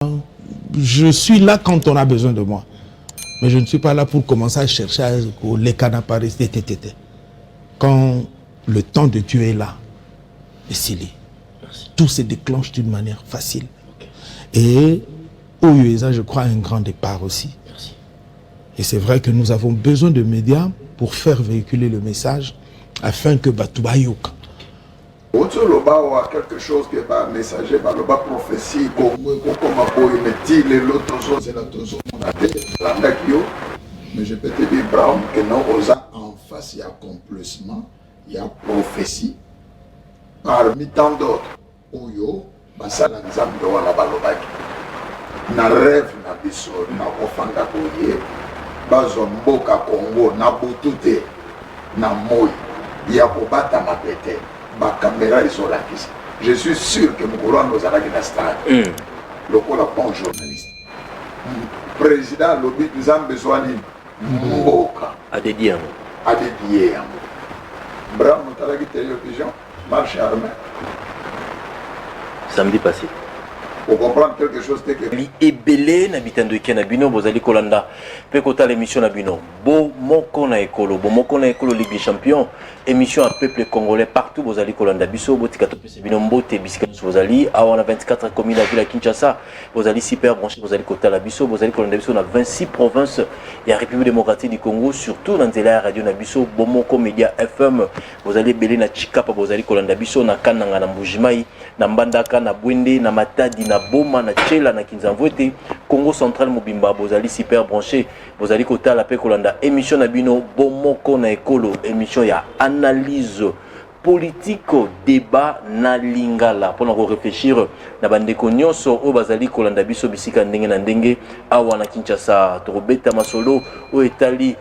Je suis là quand on a besoin de moi. Mais je ne suis pas là pour commencer à chercher les canaparis. Quand le temps de Dieu est là, tout se déclenche d'une manière facile. Et au USA, je crois, un grand départ aussi. Merci. Et c'est vrai que nous avons besoin de médias pour faire véhiculer le message afin que Batouba Yoka. Loba ou quelque chose qui va messager, va le bas prophétie, comme dit les l'autre chose, c'est la tozo mais je peux te dire, Brown, que non, en face, il y a accomplissement, il y a prophétie, parmi tant d'autres. Oyo, basala nzambe wala balobaki. Na rêve na biso, na ofanga koye, bazo mboka Congo, na butute, na moi, ya kobata mapete. Ma caméra est sur la piste. Je suis sûr que Moukoula nous a la stade. Le bon journaliste. Président Lobi Nzambe Zouani Mboka. Adédié. Bram Moutalagi télévision, marche armée. Samedi passé. Pour comprendre quelque chose, c'est que. Li ebele na bitando ikena bino bozali kolanda pe kota l'émission na bino bo moko na ekolo Ligue des Champions émission à peuple congolais partout bozali kolanda biso botika to pese bino mbote bisika bozali awana 24 communes à ville à Kinshasa bozali super branché bozali kota la biso bozali kolanda biso na 26 provinces ya République démocratique du Congo surtout dans la radio na biso bo moko média FM bozali ebele na Chikapa bozali kolanda biso na Kananga na Mbujimai na Mbandaka na Bwende na Matadi na Boma na Tchela na Kinzamvwete Congo central Mobimba bozali super branché bozali kota la pe kolanda émission na bino bomoko na ekolo émission ya analyse politique débat na lingala pour réfléchir na bandeko nyonso o bazali kolanda biso bisika ndenge na ndenge awa na Kinshasa Torobeta Masolo o etali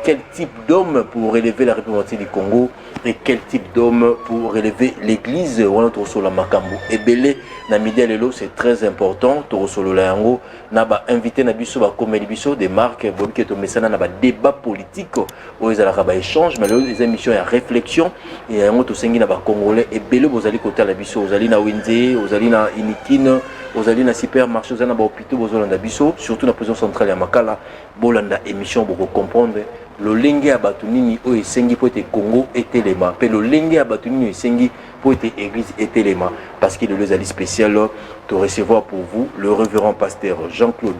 quel type d'homme pour élever la République du Congo et quel type d'homme pour relever l'église wana tosolo makambo ebele na midi lelo c'est très important tosolo la yango na ba invité na biso ba komeli biso des marques bolike to mesana na ba débat politique o ezalaka ba échange mais les émissions ya réflexion et yango to sengi na ba congolais ebele bozali kota la biso ozali na Wenze ozali na Inikine ozali na supermarché ozali na ba hôpitaux bozolanda biso surtout na prison centrale ya Makala bolanda émission boko comprendre le lenge ya batunini o esengi po ete Congo etelema pe le lenge ya batunini esengi po ete église etelema parce qu'il est ali spécial de recevoir pour vous le révérend pasteur Jean-Claude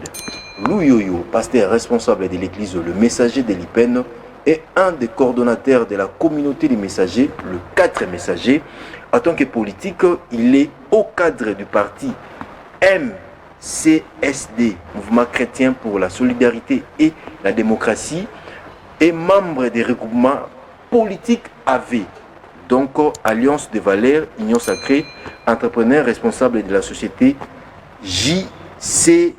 Louyoyo, pasteur responsable de l'église Le Messager de l'Ipen et un des coordonnateurs de la communauté des messagers, le 4 messager. En tant que politique, il est au cadre du parti MCSD, Mouvement chrétien pour la solidarité et la démocratie, et membre des regroupements politiques AV, donc Alliance des valeurs, Union sacrée, entrepreneur responsable de la société JCLC,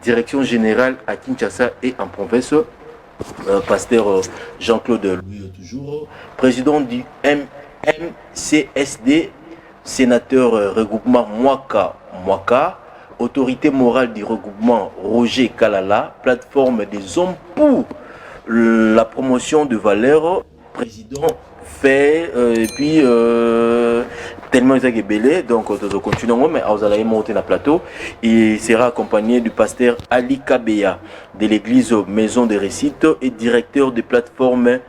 direction générale à Kinshasa et en province, pasteur Jean-Claude Louis, toujours, président du MCSD, sénateur regroupement Mwaka, autorité morale du regroupement Roger Kalala, plateforme des hommes pour la promotion de valeurs, président fait et puis tellement ils belé donc nous continuons mais vous allez monter dans le plateau. Il sera accompagné du pasteur Ali Kabeya de l'église Maison des Récites et directeur de plateforme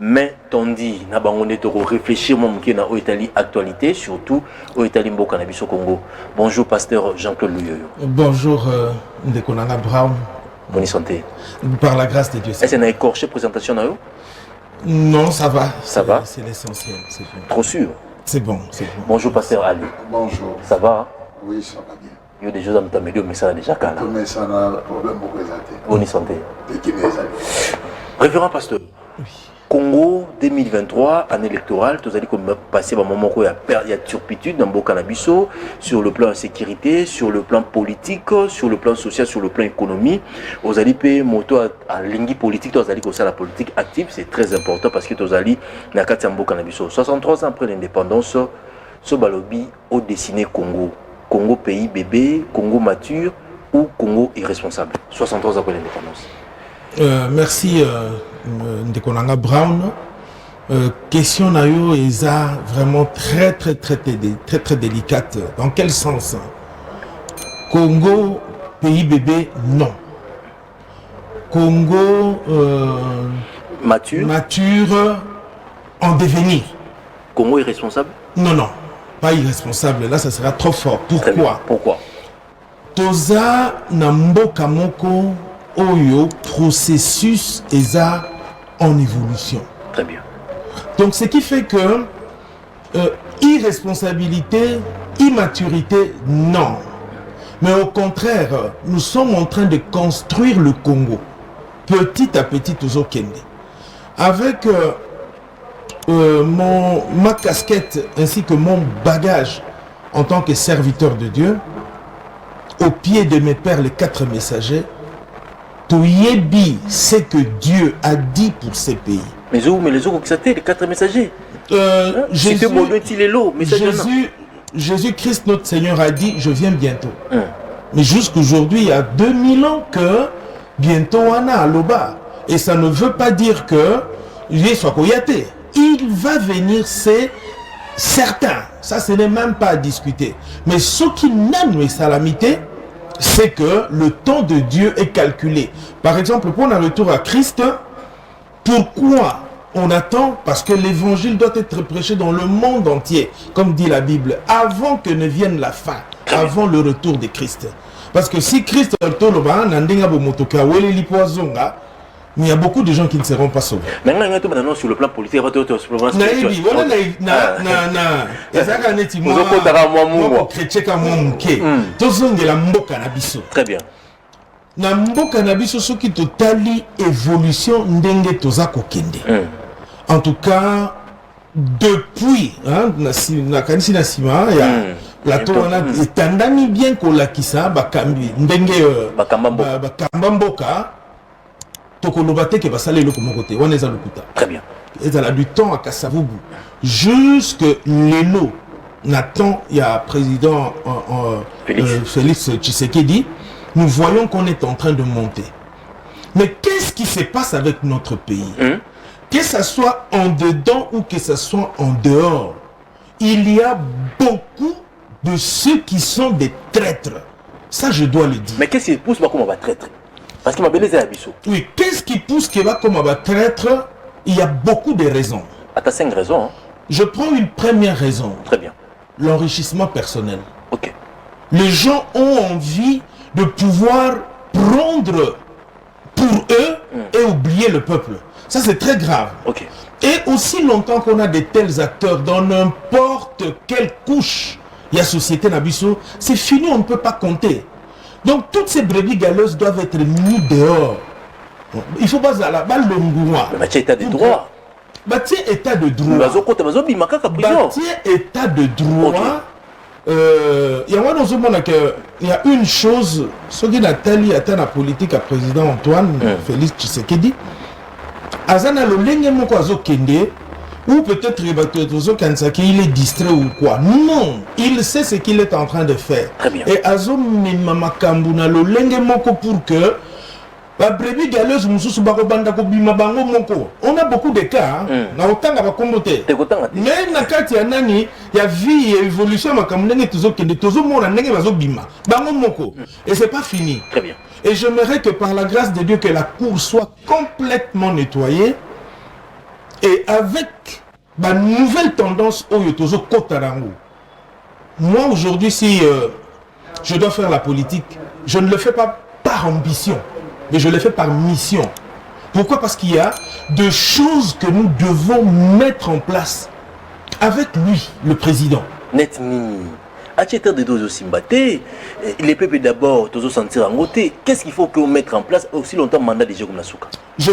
mais tondi na bangonde to réfléchir mon qui na au Italie actualité surtout au Italie mboka na biso Congo. Bonjour pasteur Jean-Claude Louyoyo. Bonjour Ndekonanga Brown. Bonne santé. Par la grâce de Dieu. Est-ce une écorché présentation na yo? Non, ça va. Ça va. C'est l'essentiel, c'est bon. Trop sûr. C'est bon, c'est bon. Bonjour pasteur Ali. Bonjour. Ça va? Oui, ça va bien. Il y a des choses à me t'améliorer, mais ça a déjà calme. Mais ça n'a problème pour présenter. Bonne santé. Et qui mes amis. Révérend pasteur. Oui. Congo 2023, année électorale, vous allez passer un moment où il y a turpitude dans le cannabiso, sur le plan sécurité, sur le plan politique, sur le plan social, sur le plan économie. Vous allez payer moto à l'ingui politique, vous allez aussi à la politique active, c'est très important parce que vous allez dans le cannabiso. 63 ans après l'indépendance, ce balobi au dessiné Congo. Congo pays bébé, Congo mature ou Congo irresponsable. 63 ans après l'indépendance. Merci Ndekonanga Brown. Question nayo est vraiment très délicate. Dans quel sens? Congo, pays bébé, non. Congo, mature, en devenir. Congo irresponsable? Non, non, pas irresponsable. Là, ça sera trop fort. Pourquoi? Pourquoi? Toza Namboka Moko Oyo, processus eza en évolution. Très bien. Donc, ce qui fait que irresponsabilité, immaturité, non. Mais au contraire, nous sommes en train de construire le Congo, petit à petit, toujours Kende. Avec ma casquette ainsi que mon bagage en tant que serviteur de Dieu, au pied de mes pères, les 4 messagers, Toyebi, c'est que Dieu a dit pour ces pays. Mais les autres, les 4 messagers. Jésus-Christ, notre Seigneur, a dit, je viens bientôt. Mais jusqu'aujourd'hui, il y a 2000 ans que bientôt on a à l'Oba. Et ça ne veut pas dire que il va venir, c'est certain. Ça, ce n'est même pas à discuter. Mais ce qui n'aime les salamités, c'est que le temps de Dieu est calculé. Par exemple, pour un retour à Christ, pourquoi on attend? Parce que l'évangile doit être prêché dans le monde entier, comme dit la Bible, avant que ne vienne la fin, avant le retour de Christ. Parce que si Christ il y a beaucoup de gens qui ne seront pas sauvés. Maintenant, sur le plan politique, sur le plan spirituel. Très bien. Na mboka na biso soki totali évolution ndenge toza kokende. En tout cas depuis na kanisi na sima ya plateau wana etandami bien kolakisa bakambi ndenge bakamba mboka tokoloba te ke basale eloko moko te wana eza lokuta. Très bien. Ezala du temps à Kasavubu jusque lelo na temps ya président Félix Tshisekedi. Nous voyons qu'on est en train de monter. Mais qu'est-ce qui se passe avec notre pays? Que ce soit en dedans ou que ce soit en dehors, il y a beaucoup de ceux qui sont des traîtres. Ça, je dois le dire. Mais qu'est-ce qui pousse comme on va traître? Parce que ma belle est Abisso. Oui, qu'est-ce qui pousse qui va comme on va traître? Il y a beaucoup de raisons. Ah, t'as 5 raisons. Hein? Je prends une première raison. Très bien. L'enrichissement personnel. Ok. Les gens ont envie de pouvoir prendre pour eux et oublier le peuple. Ça, c'est très grave. Okay. Et aussi longtemps qu'on a de tels acteurs dans n'importe quelle couche, il y a société Nabiso, c'est fini, on ne peut pas compter. Donc, toutes ces brebis galeuses doivent être mises dehors. Il faut pas à la balle le mouvement. Mais état de droit. Bâtir état de droit. Bâtir état de droit. Okay. Il y a une chose, ce qui Nathalie atteint la politique à président Antoine Félix Tshisekedi, Azana Lolenge Moko Azokende, ou peut-être il est distrait ou quoi. Non, il sait ce qu'il est en train de faire. Très bien. Et Azomimamakambu na Lolenge Moko pour que on a beaucoup de cas. Mais il y a vie et évolution. Et c'est pas fini. Très bien. Et j'aimerais que par la grâce de Dieu, que la cour soit complètement nettoyée. Et avec la nouvelle tendance au Yotozo Kotarango. Moi aujourd'hui, si je dois faire la politique, je ne le fais pas par ambition. Mais je le fais par mission. Pourquoi? Parce qu'il y a des choses que nous devons mettre en place avec lui, le président. Netmi, les peuples d'abord, tous sentir en côté. Qu'est-ce qu'il faut qu'on mette en place aussi longtemps mandat de Jérôme Nasuka? Je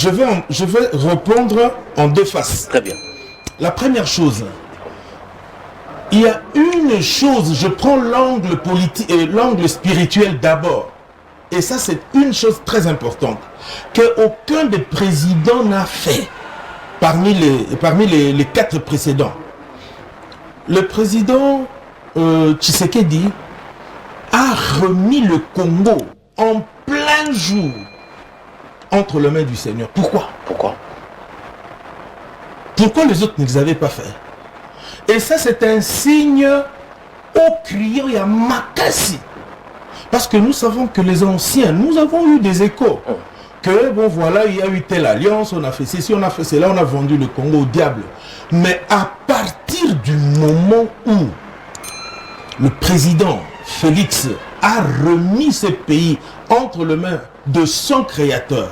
vais répondre en 2 faces. Très bien. La première chose, il y a une chose, je prends l'angle politique et l'angle spirituel d'abord. Et ça, c'est une chose très importante qu'aucun des présidents n'a fait parmi les 4 précédents. Le président Tshisekedi a remis le Congo en plein jour entre les mains du Seigneur. Pourquoi? Pourquoi les autres ne les avaient pas fait? Et ça, c'est un signe au criant ya makasi. Parce que nous savons que les anciens, nous avons eu des échos. Que bon voilà, il y a eu telle alliance, on a fait ceci, on a fait cela, on a vendu le Congo au diable. Mais à partir du moment où le président Félix a remis ce pays entre les mains de son créateur,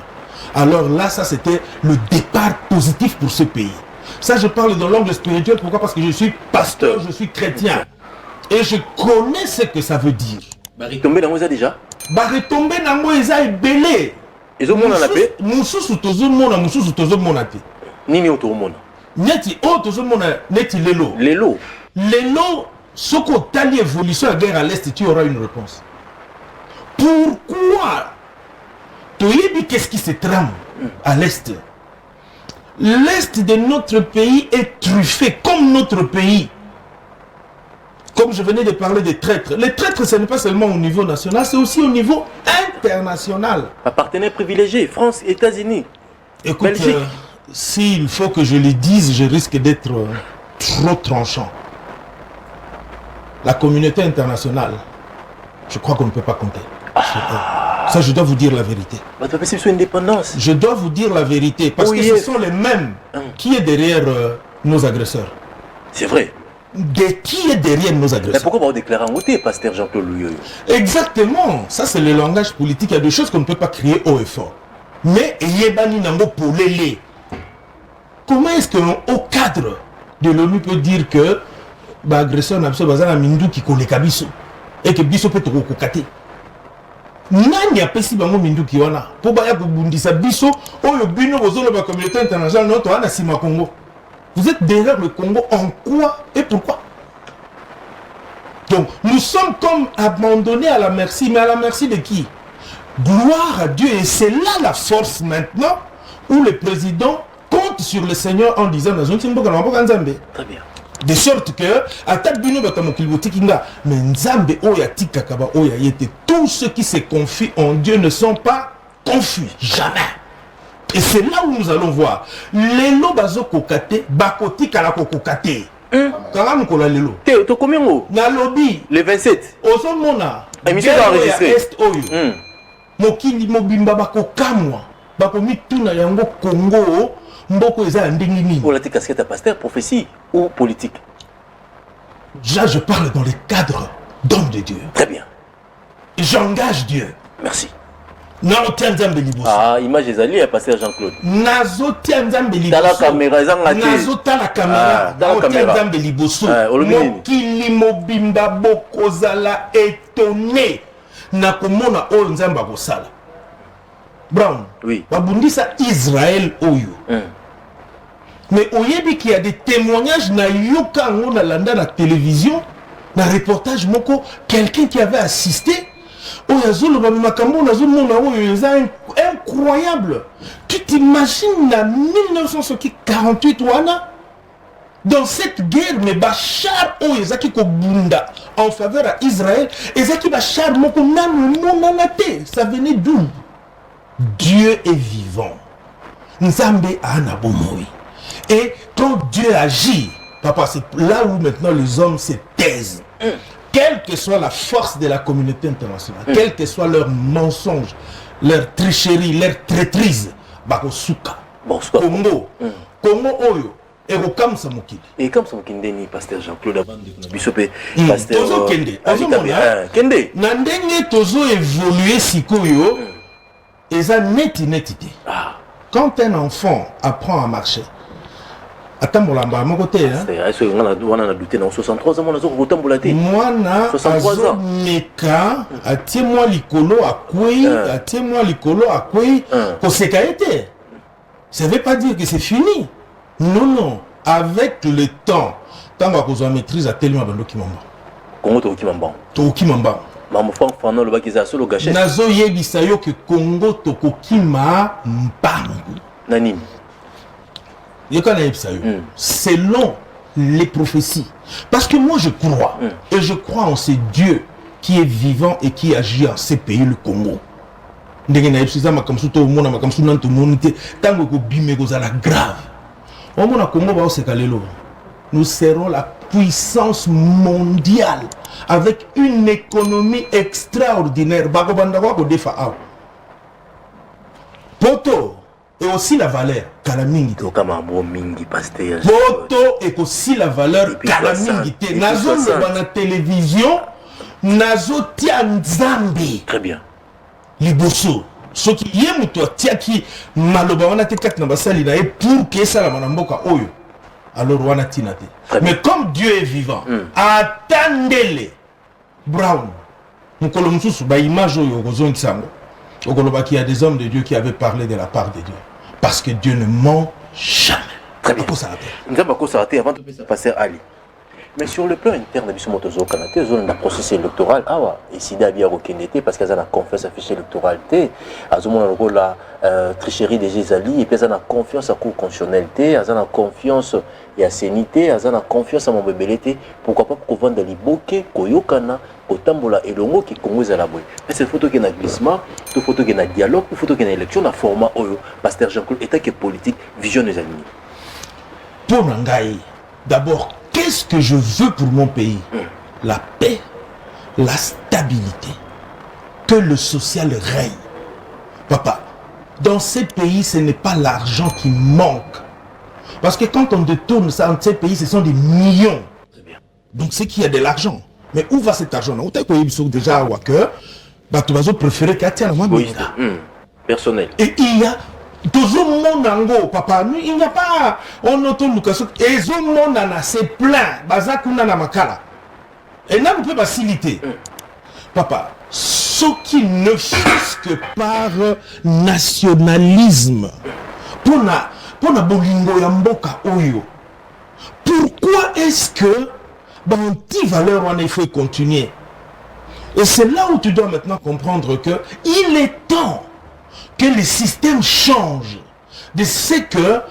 alors là, ça c'était le départ positif pour ce pays. Ça, je parle dans l'angle spirituel. Pourquoi? Parce que je suis pasteur, je suis chrétien. Et je connais ce que ça veut dire. Retomber dans moi déjà. Retomber dans moi, ça est belé. Et zo mona la paix. Mususu tozo mona, mususu tozo mona te. Nini oto mona. Neti o tozo mona, neti lelo. Lelo. Lelo, ce qu'on t'a dit évolution à guerre à l'Est, tu auras une réponse. Pourquoi? Qu'est-ce qui se trame à l'Est? L'Est de notre pays est truffé comme notre pays. Comme je venais de parler des traîtres. Les traîtres, ce n'est pas seulement au niveau national, c'est aussi au niveau international. Un partenaire privilégié, France, États-Unis. Écoute, s'il faut que je le dise, je risque d'être trop tranchant. La communauté internationale, je crois qu'on ne peut pas compter. Ça, je dois vous dire la vérité. Je dois vous dire la vérité, parce que ce sont les mêmes qui est derrière nos agresseurs. C'est vrai. Qui est derrière nos agresseurs? Mais pourquoi vous déclarez en côté, pasteur Jean-Claude Louyoyo? Exactement. Ça, c'est le langage politique. Il y a des choses qu'on ne peut pas crier haut et fort. Mais, comment est-ce qu'au cadre de l'ONU peut dire que l'agresseur n'a pas mindu qui connaît Kabiso et que Biso peut te recocater? Nani apesi bango minduki wana po baya kobundisa biso oyo bino bozolo ba communauté internationale noto ana sima Congo. Vous êtes derrière le Congo en quoi et pourquoi? Donc nous sommes comme abandonnés à la merci, mais à la merci de qui? Gloire à Dieu. Et c'est là la force maintenant où le président compte sur le Seigneur en disant très bien. De sorte que, à mais Nzambe oya tikakaba oya yete, tous ceux qui se confient en Dieu ne sont pas confus, jamais. Et c'est là où nous allons voir. Lelo bazo kokate, bakoti kala kokate. Kalam kola lelo. To combien ngo? Na lobby. Le 27. Ozo mona. Émission enregistrée. Est oyo. Mokili mobimba bakokamwa. Bakomi tuna yango Congo. Pour la casquette à pasteur, prophétie ou politique? Là, je parle dans le cadre d'homme de Dieu. Très bien. J'engage Dieu. Merci. Ah, image des alliés à pasteur Jean-Claude. Nazo tianzambe dans la caméra, nazo ta la caméra. Dans la caméra. Mokili mobimba bokozala étonné. Nakomona o nzamba kosala. Brown, oui. Babundisa Israël Oyo. Mais oyebi qu'il y a des témoignages na yoka on a landa la télévision, na reportage moko, quelqu'un qui avait assisté. Oyazolo bamimakambo na zolo na oyo incroyable. Tu t'imagines na 1948 wana dans cette guerre mais Bachar oyezaki ko bunda en faveur à Israël, ezaki Bachar moko nanu monanate, ça venait d'où? Dieu est vivant. Nzambe ana bomoi. Et quand Dieu agit, papa, c'est là où maintenant les hommes se taisent. Quelle que soit la force de la communauté internationale, quel que soit leur mensonge, leur tricherie, leur traîtrise, bakosuka. Congo, Congo oyo. Et comme ça mokili. Et comme ça mokili, pasteur Jean-Claude Abande, Bissopé, pasteur. Tozo Kende. Kende. Nandenge tozo évoluer sikoyo. Et ça neti. Quand un enfant apprend à marcher, attends mon lamba, mon côté. On a douté dans 63 ans, on a autant boulaté. Moi, na 63 ans. Meka, attends-moi l'icolo à quoi, attends-moi l'icolo à quoi, qu'on s'est été. Ça ne veut pas dire que c'est fini. Non. Avec le temps, tant qu'on maîtrise à tellement de documents. Comment tu Kimamba. Nazo yebisa yo que Congo tokokima mbangu. Nanim. Selon les prophéties. Parce que moi je crois. Et je crois en ce Dieu qui est vivant et qui agit en ce pays, le Congo. Tango ko bime ko zala grave. Omona Congo ba osekalelo. nous serons la puissance mondiale avec une économie extraordinaire. Poto et aussi la valeur Kalamingi. Poto et aussi la valeur Kalamingi. Nazo la télévision, nazo tia nzambi. Très bien. Liboso. Ce qui est muto tia qui maloba wana te kat na basali na pour que ça la manamboka oyo. Alors wana tinate. Mais comme Dieu est vivant, attendez-les. Brown. Mukolo mususu ba image oyo kozongi sango. Okoloba qu'il y a des hommes de Dieu qui avaient parlé de la part de Dieu. Parce que Dieu ne ment jamais. Très bien. Nous avons s'arrêter avant de passer à Ali. Mais sur le plan interne de Bissomotozo Canada, zone d'un processus électoral, et si d'abord reconnaître parce qu'ils ont confiance à fichier électoral, ils ont la tricherie des Gézali, et puis ils ont confiance à cour constitutionnalité, ils ont confiance à sénité, ils ont confiance à mon bébé. Pourquoi pas pour vendre les bouquets, Koyokana, Otambola et Longo qui conduisent à la boue. Mais cette photo qui est un glissement, cette photo qui est un dialogue, cette photo qui est une élection, un format Oyo, Pasteur Jean-Claude, état qui est politique, vision des ennemis. Pour Nangaï, d'abord, qu'est-ce que je veux pour mon pays? La paix, la stabilité, que le social règne. Papa, dans ces pays, ce n'est pas l'argent qui manque. Parce que quand on détourne ça dans ces pays, ce sont des millions. Donc c'est qu'il y a de l'argent. Mais où va cet argent? Déjà, tu préférer personnel. Et il y a toujours mon ango, papa. Il n'y a pas. On entend Lucas. Et mon nana, c'est plein. Bazakuna na makala. Et là, on peut faciliter. Papa, ce qui ne fût que par nationalisme. Pour na bolingo yamboka oyo. Pourquoi est-ce que anti-valeur, il faut continuer? Et c'est là où tu dois maintenant comprendre que il est temps que le système change. De ce que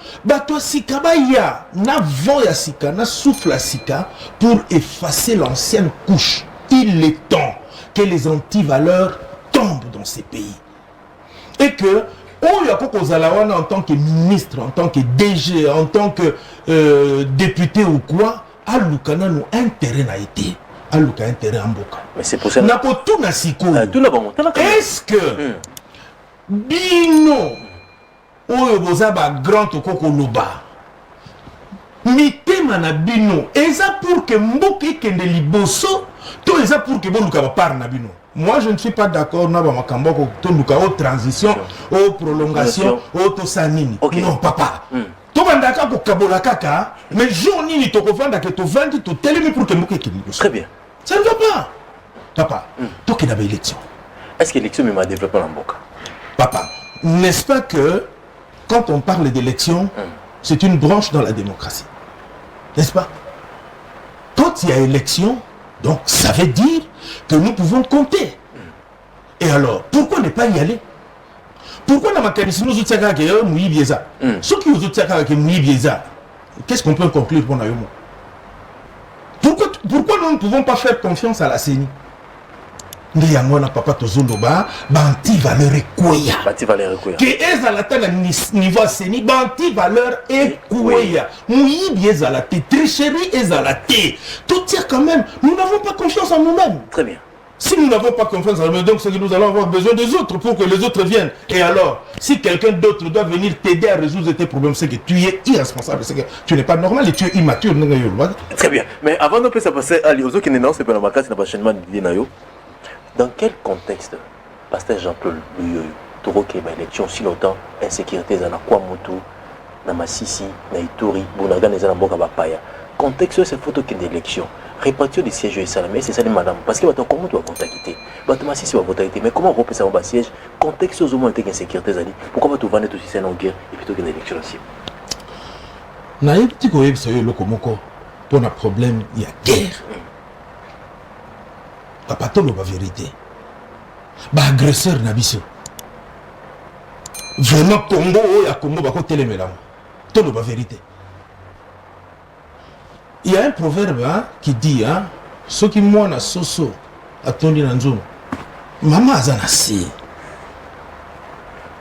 toi sika ya na vent ya sika na souffle ya sika pour effacer l'ancienne couche. Il est temps que les anti-valeurs tombent dans ces pays. Et que en tant que ministre, en tant que DG, en tant que député ou quoi, Alukana nous intérêt n'a été. Aluka intérêt en boka. Mais c'est pour ça. Est-ce que Bino oyo bozaba grand okoko loba mitema na bino eza pour que mboke kende liboso to eza pour que boluka ba par na bino? Moi je ne suis pas d'accord na ba makambo to luka au transition au prolongation au to sanini. Non papa. To bandaka ko kabola kaka mais jour nini to ko vanda que to vandi to telemi pour que mboke kende liboso. Très bien. Ça ne va pas. Papa, to ke na ba élection. Est-ce que l'élection m'a développé en mboka? Papa, n'est-ce pas que quand on parle d'élection, c'est une branche dans la démocratie? N'est-ce pas? Quand il y a élection, donc ça veut dire que nous pouvons compter. Et alors, pourquoi ne pas y aller? Pourquoi dans ma carrière, nous avons mouillé bieza? Ceux qui nous ont mouillé bieza, qu'est-ce qu'on peut conclure pour nous? Pourquoi nous ne pouvons pas faire confiance à la CENI? Ndiyangona papa tozoloba banti valeur ekweya. Banti valeur ekweya. Que ezalata na niveau CENI banti valeur ekweya. Muyibi ezalate, tricherie ezalate. Tout dire quand même, nous n'avons pas confiance en nous-mêmes. Très bien. Si nous n'avons pas confiance en nous-mêmes, donc c'est que nous allons avoir besoin des autres pour que les autres viennent. Et alors, si quelqu'un d'autre doit venir t'aider à résoudre tes problèmes, c'est que tu es irresponsable, c'est que tu n'es pas normal et tu es immature. Très bien. Mais avant de passer à l'Iozo qui n'est pas c'est pas la c'est pas changement d'idée nayo. Dans quel contexte, Pasteur Jean-Claude Luyoyo, Toroke, élection si longtemps, insécurité, dans quoi moto, dans Massissi, dans Ituri, Bonagan, dans Mboka Bapaya. Contexte, c'est photo qui est d'élection. Répartition des sièges et salamé, c'est ça, madame. Parce que comment tu vas voter quitter? Massissi va voter quitter. Mais comment on repère ça au siège? Contexte, aux moins insécurité, pourquoi tu vas vendre tout si c'est en guerre et plutôt qu'une élection aussi? Naïe, petit coïb, c'est le comoko. Pour un problème, il y a guerre. Papa, tout la vérité. Bah, agresseur Nabiso. Vraiment, Congo, il y a Congo, bah, côté les mélanges. Tout la vérité. Il y a un proverbe qui dit, ceux qui m'ont soso, attendu dans zone. Maman Azanase.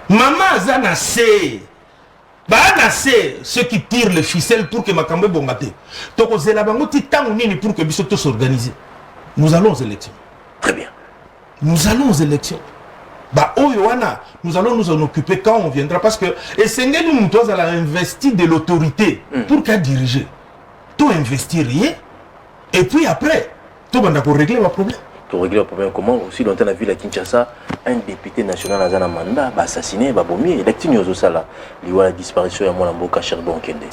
Maman Azanase. Bah, c'est ceux qui tirent les ficelles pour que Makambe Bongate. Donc, c'est la bango titangunini pour que Bissoto s'organise. Nous allons aux élections. Très bien. Nous allons aux élections. Bah, oh, Yohana, nous allons nous en occuper quand on viendra. Parce que, et Sengeli Moutoz a investi de l'autorité pour qu'elle dirige. Tout investir rien. Et puis après, tout le monde a régler le problème. Pour régler le problème, comment aussi longtemps la ville à Kinshasa, un député national a un mandat, assassiné, bomber, et l'activité ça là, il y a la disparition de mon Mboka Cherbon Kende.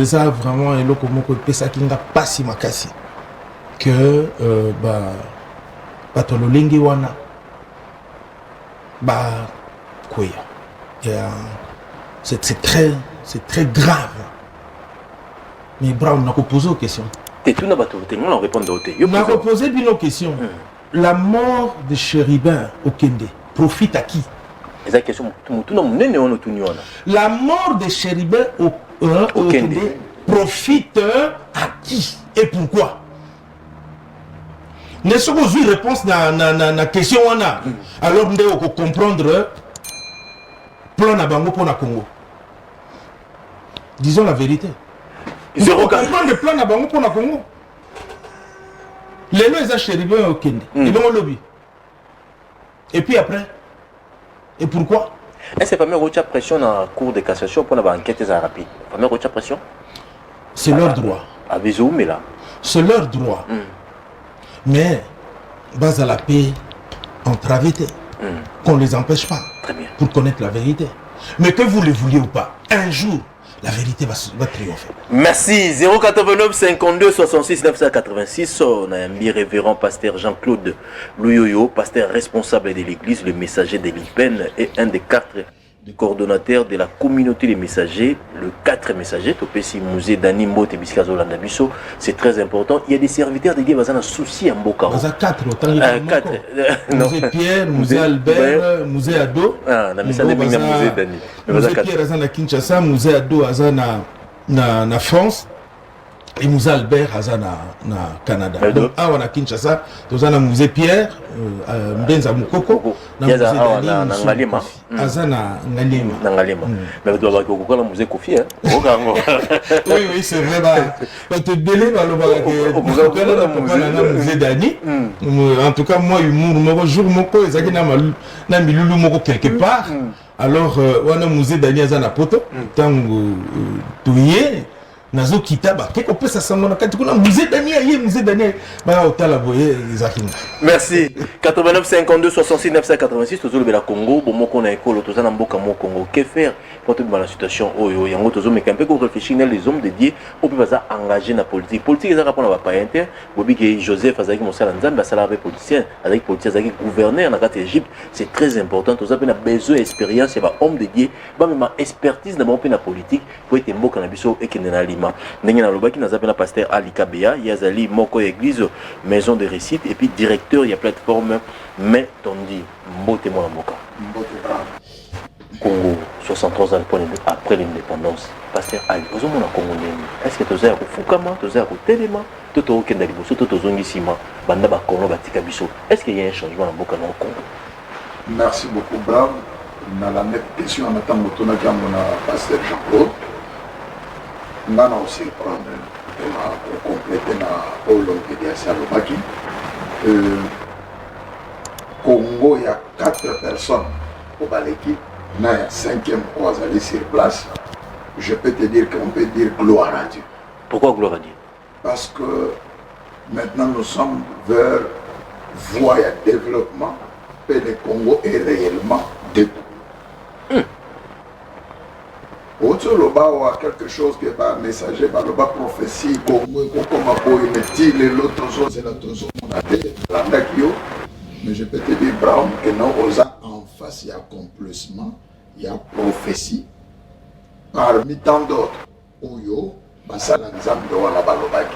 Ça vraiment est là comme on ça qui n'a pas si makasi que bato lolengi wana quoi c'est très grave. Mais Brown n'a pas posé aux questions. Et tout n'a pas tout, on répond d'autres. On a posé une question. La mort de Chéribin au Kende profite à qui? La mort de Chéribin au Kende profite à qui et pourquoi? N'est-ce pas une réponse à la question? Alors nous devons comprendre le plan à Bango pour le Congo. Disons la vérité. Il faut comprendre le plan à Bango pour le Congo. Les lois sont chéribins au Kenya. Ils vont au lobby. Et puis après, et pourquoi? Est-ce que vous avez pression dans la cour de cassation pour l'enquête rapide? Vous avez pression? C'est leur droit. C'est leur droit. Mais, base à la paix, entravé, qu'on ne les empêche pas. Très bien. Pour connaître la vérité. Mais que vous le vouliez ou pas, un jour, la vérité va triompher. Merci. 089 52 66 986. On a un révérend pasteur Jean-Claude Louyoyo, pasteur responsable de l'église, le messager de l'IPEN et un des 4 coordonnateurs de la communauté des messagers, le 4 messagers, Topesi Musée Dani Mbote Biskazo Landabiso. C'est très important. Il y a des serviteurs de Dieu qui ont un souci à Mboka. Il y a 4 autant. Musée Pierre, Musée Albert, Musée Ado. Ah, na message de Musée Dani. Musée Pierre Azan à Kinshasa, Musée Ado Azan na France. Et Musée Albert Azan na Canada. Donc, on a Kinshasa, nous avons Musée Pierre, Mbenza Mukoko, Azan na Ngalima. Azan na Ngalima. Mais vous devez avoir le musée Kofi. Oui, c'est vrai. Quand tu délais le musée Dani, en tout cas, moi, humour, jour, mon co, ils ont quelque part. Alors, on a musée Dani Azan à Poto, tant que nazo kitaba quelque peu ça semble na kati kuna musée Daniel musée Daniel ba otala boye ezakina. Merci. 89 52 66 986 tozolo bela Congo bomoko na ekolo tozana mboka mo Congo que faire pour toute la situation oyo yango tozo mais un peu qu'on réfléchir les hommes de Dieu au peut pas engager na politique ezaka pona ba païen bobi que Joseph azaki mosala nzambe asala avec politicien avec azaki gouverneur na kati Égypte c'est très important tozo pe na besoin expérience et ba homme de Dieu ba même expertise na pe na politique pour être mboka na biso et na lima ndenge na lobaki na zapena pasteur Ali Kabea yazali moko église maison de récit et puis directeur il y a plateforme mais tondi mbote mo mboka Congo 63 ans après l'indépendance pasteur Ali ozomo na Congo est-ce que toza ko fukama toza ko telema toto okenda liboso toto zongisima banda ba Congo batika biso est-ce qu'il y a un changement na mboka na Congo? Merci beaucoup Brave. Na la même question en attendant tona kamona pasteur Jean-Claude. On a aussi prendre pour compléter la Olympique Congo, il y a 4 personnes au l'équipe. Il y a 5e fois aller sur place. Je peux te dire qu'on peut dire gloire à Dieu. Pourquoi gloire à Dieu? Parce que maintenant nous sommes vers voie de développement et le Congo est réellement debout. Autoloba ou quelque chose qui est pas messager, bah le bas prophétie, comme l'autre chose, c'est la chose mais je peux te dire, Brown, que nous, en face, il y a accomplissement, il y a prophétie. Parmi tant d'autres, Oyo, Basala Nzambe, Wala Balobaki,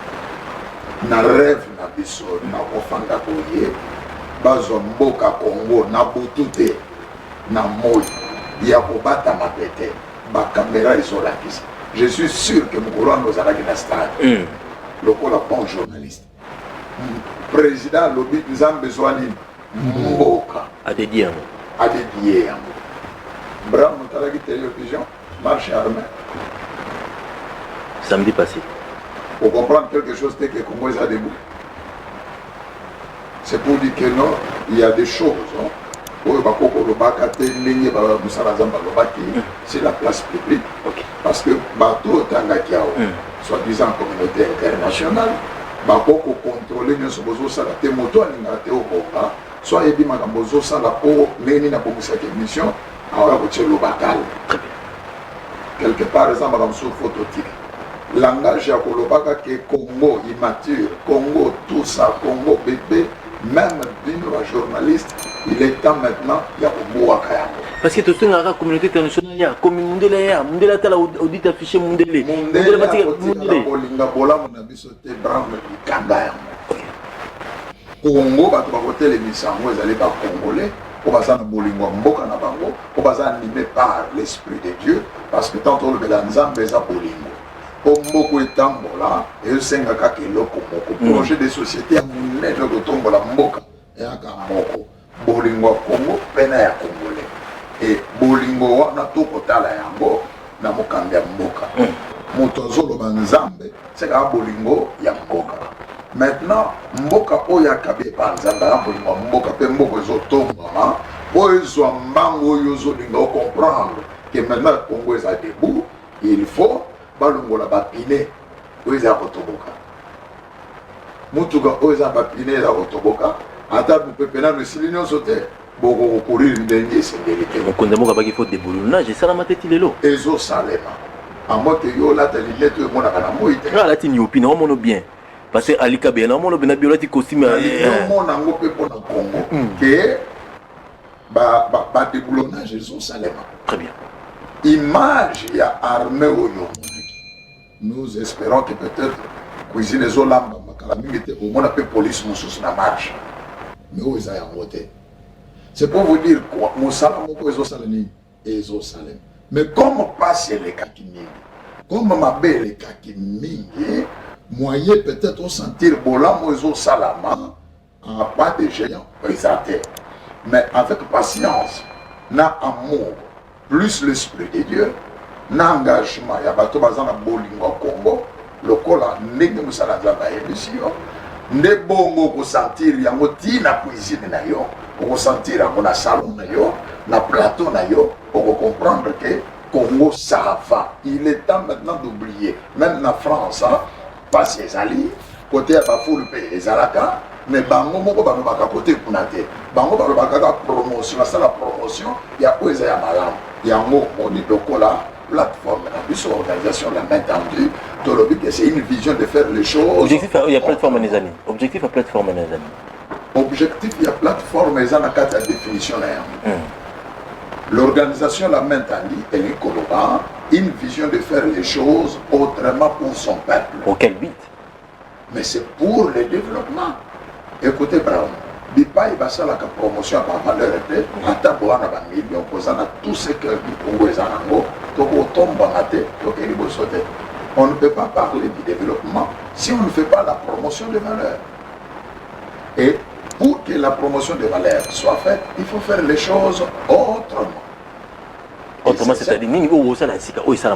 na rêve, na biso, na ofanda Boye, Bazomboka Congo, na Butute, na Moy, il y a Obata Mapete. Caméra isolée. Je suis sûr que Mourouan nous a la stade. Le bon journaliste. Président Lobby nous a besoin de Mboka. À dédier. À dédier. Bram, nous avons télévision, marche armée. samedi passé. Pour comprendre quelque chose, c'est que le Congo est à debout. C'est pour dire que non, il y a des choses. C'est la place publique. Parce que bateau Tangakiao, soi-disant communauté internationale, bako contrôler nos besoins ça la moto alingate au Congo. Soit ebi makambozo ça la pour neni na pour cette émission, alors vous le bacal. Quelque part, exemple, dans sous phototique. Langage à Kolobaka qui est Congo immature, Congo tout ça, Congo bébé, même d'une journaliste, il est temps maintenant, il y a Congo Kayamo. Parce que tout ce la communauté internationale, il y a communauté là, Mundela tala audit affiché Mundele. Mundele batika Mundele. Bolinga bola mon abiso te brand kanga. Congo ba to ba côté l'émission, vous allez pas congolais. Pour passer dans Bolingo Mboka na bango, pour passer animé par l'esprit de Dieu, parce que tant on le belanzam beza Bolingo. Pour Mboko et Tambola, et le Sengaka qui est loko Moko, projet de société à Mounet de Tombola Mboka, et à Moko, Bolingo Congo, pena ya Congolais. Et Bolingo na toko tala yango, na Mokambia Mboka. Motozo lo banzambe, c'est ka Bolingo ya Mboka. Maintenant, Mboka oya kabe panzamba Bolingo Mboka pe Mboko zotomba, oyo mbango yozo lingo comprendre que maintenant le Congo est à debout, il faut balongola bapine oyo kotoboka. Mutuka oyo bapine za kotoboka, ata pepena no silinyo sote, boko courir ndenge sengeleke. Mokonde moka baki faut déboulonnage, ça la mateti lelo. Ezo salema. À moi que yo la talinete yo mona kana moite. Ah la tini opinion mono bien. Parce que Ali Kabé na mono bena biolati costume. Non mona ngope pona Congo que ba déboulonnage ezo salema. Très bien. Image il y a armée au yo. Nous espérons que peut-être cuisine les olamba au moins la police nous sous la marche. Mais où ils ont voté. C'est pour vous dire quoi, mon salam au salem. Mais comme passer les kakiming, comme ma belle les kakiming, moyen peut-être au sentir bola mozo salama en pas de géant présenté. Mais avec patience, na amour, plus l'esprit de Dieu. N'engagement, il y a bateau bazana Bolingo Congo, le col a ndenge musala zaba émission. Ne bongo ko sentir yango ti na cuisine na yo, ko sentir yango na salon na yo, na plateau na yo, pour comprendre que Congo ça va. Il est temps maintenant d'oublier, même na France, hein, pas ses alliés, côté à Bafoul et Zalaka, mais bango moko bano baka côté kunate. Bango bano baka promotion, ça la promotion, il y a quoi ya malam. Yango on dit lokola plateforme, la organisation la main tendue, tout le but c'est une vision de faire les choses. Objectif, il y a plateforme les amis. Objectif à plateforme les amis. Objectif, il y a plateforme les amis, la définition là. L'organisation la main tendue, elle est colorant, une vision de faire les choses autrement pour son peuple. Pour quel but? Mais c'est pour le développement. Écoutez, Brown. Bipa il va faire la promotion par valeur de Ataboana va million posant tout ce que le Congo est en Ango, on ne peut pas parler du développement si on ne fait pas la promotion de valeur. Et pour que la promotion de valeur soit faite, il faut faire les choses autrement. Autrement, c'est-à-dire, ni au ça la sika, ça la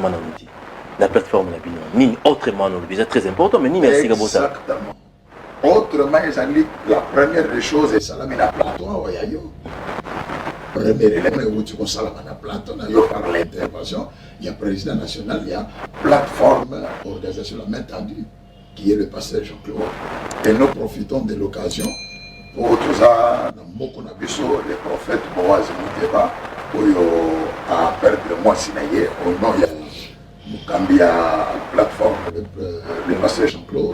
la plateforme la bino, ni autrement, c'est très important, mais ni la sika bossa. Exactement. Autrement, la première des choses est salami na plateau wayayo. Premier élément où tu consales na plateau na yo par l'intervention, il y a président national, il y a plateforme organisation la main tendue qui est le pasteur Jean-Claude. Et nous profitons de l'occasion pour tout ça, beaucoup na biso les prophètes Boaz Mouteba pour à perdre le mois sinaye au nom il y a Mukambia plateforme le pasteur Jean-Claude.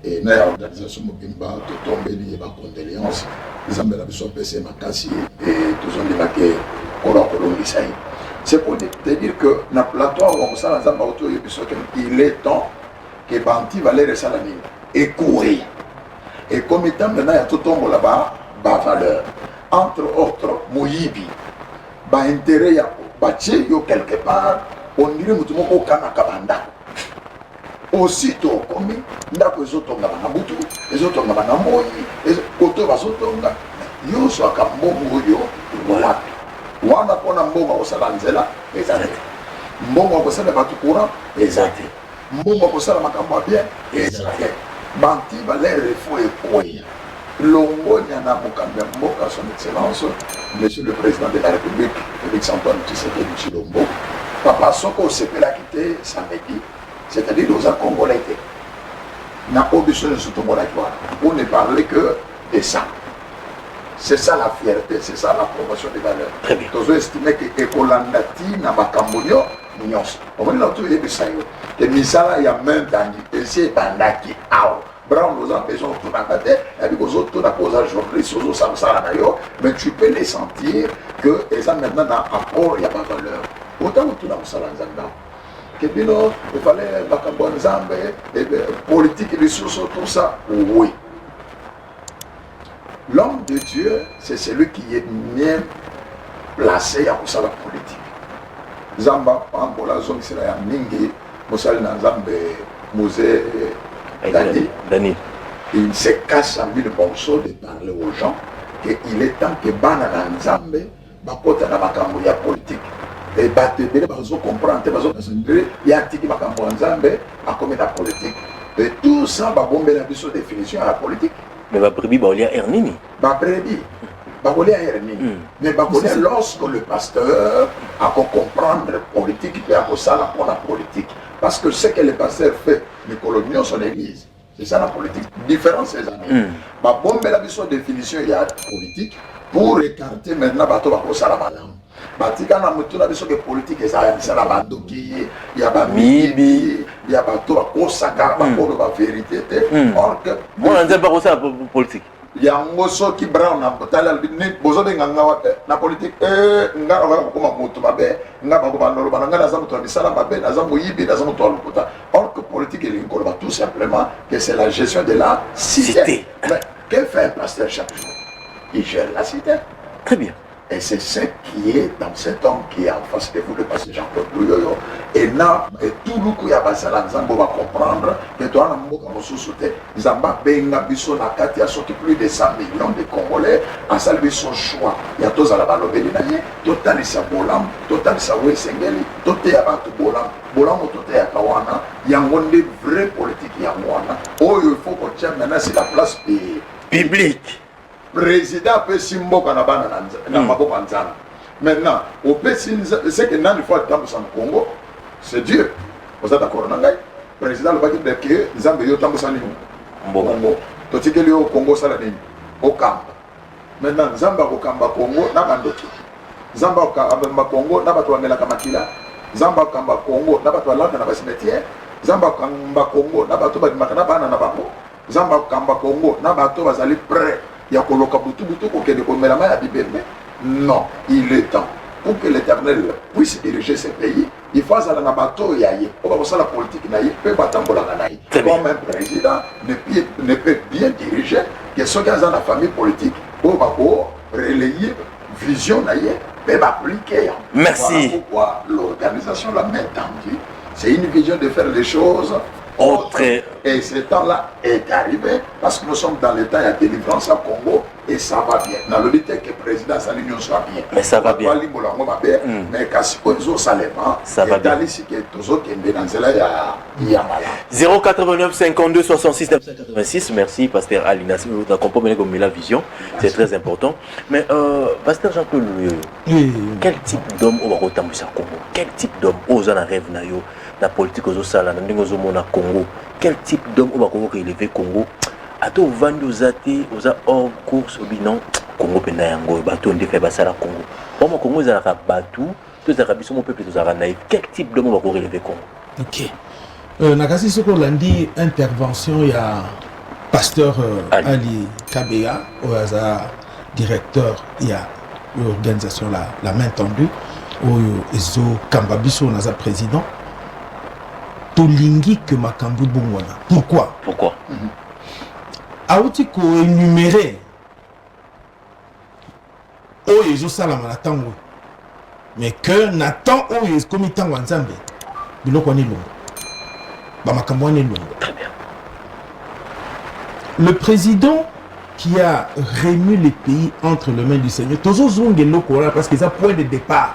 Et dans l'organisation Mobimba, tout tombé lié par condoléances, les amis de la PC Makassi et tous ont dit que c'est pour te dire que dans le plateau, il est temps que Banti va aller rester à la mine et courir. Et comme étant maintenant, il y a tout tombe là-bas, valeur. Entre autres, Moyibi, intérêt, quelque part, on dirait que tout Kanakabanda. Aussitôt comme ndako ezotonga na butu ezotonga na moyi koto bazotonga yo so akambongo yo wapi wana pona mbongo osala nzela ezate mbongo osala batu courant ezate mbongo kosala makambo bien ezalaki banti balere fo ekoya longonya na mokambi ya mboka son excellence monsieur le président de la république Félix Antoine Tshisekedi Tshilombo papa soko osepelaki te samedi c'est-à-dire oza congolais te na obiso nyonso tombolaki wana on ne parlait que de ça. C'est ça la fierté, c'est ça la promotion des valeurs. Très bien. Tozo estimé que ekolandati na bakambonyo nyonso. Omoni na tu yebisa yo. Que misala ya même tangi esi bandaki awo. Brown nous a besoin de tout nakate, et puis aux autres, aux journalistes, aux samsara d'ailleurs, mais tu peux les sentir que ils ont maintenant un apport, il n'y a pas de valeur. Autant que tout dans le salon Zanda. Que bino, il fallait bakambon Zambé, et politique et ressources, tout ça, oui. L'homme de Dieu, c'est celui qui est bien placé à la politique. Zamba, Pambola, Zong, c'est la Mingi, Moussal Nazambe, Mosé, Dani. Il se casse en mille morceaux de parler aux gens qu'il est temps que Bana Nzambe, Bakota na makambo ya politique. Et Batebele, Bazo comprendre, Bazo Kasindre, Yatiki Makambo Nzambe, a commis la politique. Et tout ça, Babombe la définition à la politique. Mais Babrebi, Baolia Ernini. Babrebi, Baolia Ernini. Mais Baolia, lorsque le pasteur a pour comprendre la politique, il peut avoir ça pour la politique. Parce que ce que le pasteur fait, les coloniaux sont l'église. C'est ça la politique. Différence ces années. Babombe la définition, il y a politique pour écarter maintenant Bato Bakosa la Madame. Batika na mutu na biso ke politique eza ya bandoki ya ba mibi ya bato bakosaka bakolo ba vérité te or que on a pas ça politique ya ngoso ki brown na tala ni bozo de nganga wa na politique nga ba ko ma mutu mabe nga ba ko ba ndolo ba nga na zamu to bisala mabe na zamu yibi na zamu to lukuta or que politique il ko tout simplement que c'est la gestion de la cité. Mais que fait un pasteur chaque jour? Il gère la cité. Très bien. Et c'est ce qui est dans cet homme qui est en face de vous, le pasteur Jean-Claude Bouyoyo. Et là, tout le coup, il y a passé là, Nzambo va comprendre que toi, dans le monde, Nzamba Benga Bisso Nakati a sorti plus de 100 millions de Congolais en saluant son choix. Il y a tous à la balobeli, total sa bolam, total sa wesengeli, total à Batu bolam, bolam ou total à Kawana. Il y a une vraie politique, il y a Mwana. Oh, il faut qu'on tienne maintenant, c'est la place publique. Président peut simboka na bana na maboko nzana. Maintenant, au c'est que dans le fois dans le Congo, c'est Dieu. Vous êtes d'accord na ngai? Président le baki de que Nzambe yo tambo sani Congo. To tikeli au Congo sala nini? Au Kamba. Maintenant Nzamba ko Kamba Congo na bandoki. Nzamba ko Kamba Congo na bato wamela kamakila. Nzamba ko Kamba Congo na bato walanda na basimetier. Nzamba ko Kamba Congo na bato ba makana bana na bango. Nzamba ko Kamba Congo na bato bazali prêt. Il y a koloka butu ko kende ko melama ya bibembe. Non, il est temps pour que l'Éternel puisse diriger ce pays. Il faut aller na bateau yaye. On va voir la politique naïe peut batambola naïe. Comme un président ne peut bien diriger que ceux qui sont dans la famille politique pour relayer vision naïe peut appliquer. Merci. Voilà pourquoi l'organisation la main tendue, c'est une vision de faire les choses autre. Et ce temps-là est arrivé parce que nous sommes dans le temps de délivrance au Congo et ça va bien. Dans le but que le président de l'Union soit bien. Mais ça va bien. Mais quand ça va bien. 089 52 66 986. Merci, Pasteur Alina. Si vous avez compris comme la vision, c'est très important. Mais Pasteur Jean-Claude, quel type d'homme au Congo? Quel type d'homme aux en rêve la politique aux salles, na Congo? Quel type d'homme on va relever Congo? Ato vandi ozate oza hors course au bilan Congo pena yango bato ndé fait basala Congo. Bon Congo za ka batu, to za ka biso mon peuple to za naïf. Quel type d'homme on va relever Congo? OK. Nakasi soko landi intervention il y a pasteur Ali Kabea oza directeur il y a l'organisation la main tendue oyo ezo kamba biso naza président. Tolingi que makambu bongwana. Pourquoi? Aouti ko énumérer oyo ezo sala manatango. Mais que Nathan oyo comme tango nzambe. Biloko ni longo. Ba makambu ni longo. Le président qui a remis les pays entre les mains du Seigneur. Tozo zonge loko là parce que ça point de départ.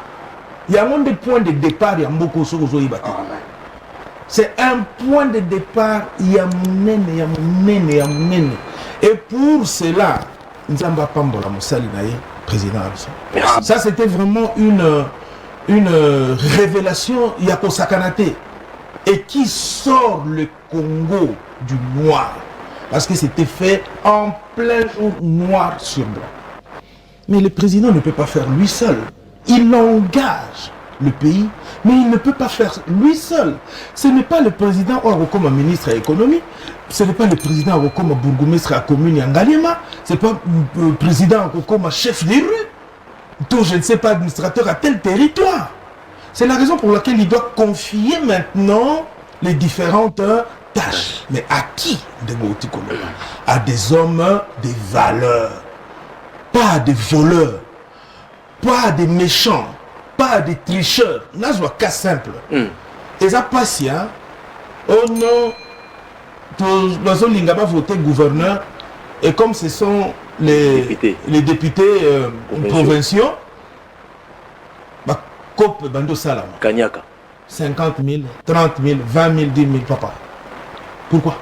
Il y a un des points de départ il y a beaucoup de choses. C'est un point de départ. Et pour cela, Nzamba Pambola Moussali Naye, président Abisson. Merci. Ça, c'était vraiment une révélation Yako Sakanate. Et qui sort le Congo du noir. Parce que c'était fait en plein jour, noir sur blanc. Mais le président ne peut pas faire lui seul. Il engage le pays, mais il ne peut pas faire lui seul. Ce n'est pas le président comme ministre à l'économie, ce n'est pas le président comme bourgmestre à commune Yangalema, ce n'est pas le président comme chef des rues, tout je ne sais pas administrateur à tel territoire. C'est la raison pour laquelle il doit confier maintenant les différentes tâches. Mais à qui de Boutikoloba? À des hommes de valeur, pas à des voleurs, pas à des méchants, pas à des tricheurs. Là, je vois cas simple. Et ça passe, hein? Oh non, nous avons voté gouverneur, et comme ce sont les députés provinciaux, bah, Cope Bando Salam. Kanyaka. 50 000, 30 000, 20 000, 10 000, papa. Pourquoi?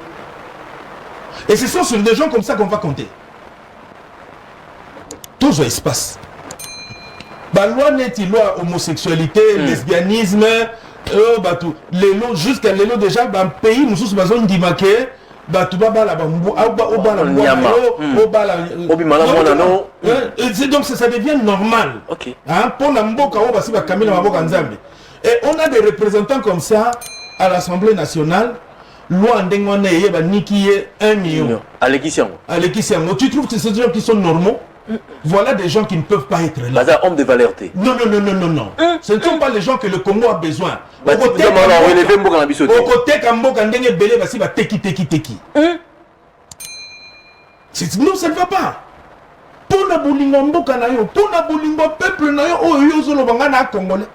Et ce sont sur des gens comme ça qu'on va compter. Toujours espace. La loi n'est loi homosexualité, lesbianisme, les lots, jusqu'à les lots déjà, dans le pays, nous sommes besoin d'immaquer. Donc ça devient normal. Et on a des représentants comme ça à l'Assemblée nationale. Loi Niki 1 million. Tu trouves que c'est des gens qui sont normaux? Voilà des gens qui ne peuvent pas être là. Homme de valeur. Non. Ce ne sont pas les gens que le Congo a besoin. Au côté Kamboka ndenge belé basi ba teki. Non, ça ne va pas. Pour na bolingo mboka na yo, pour na bolingo peuple na yo, oyo zolo banga na Congolais.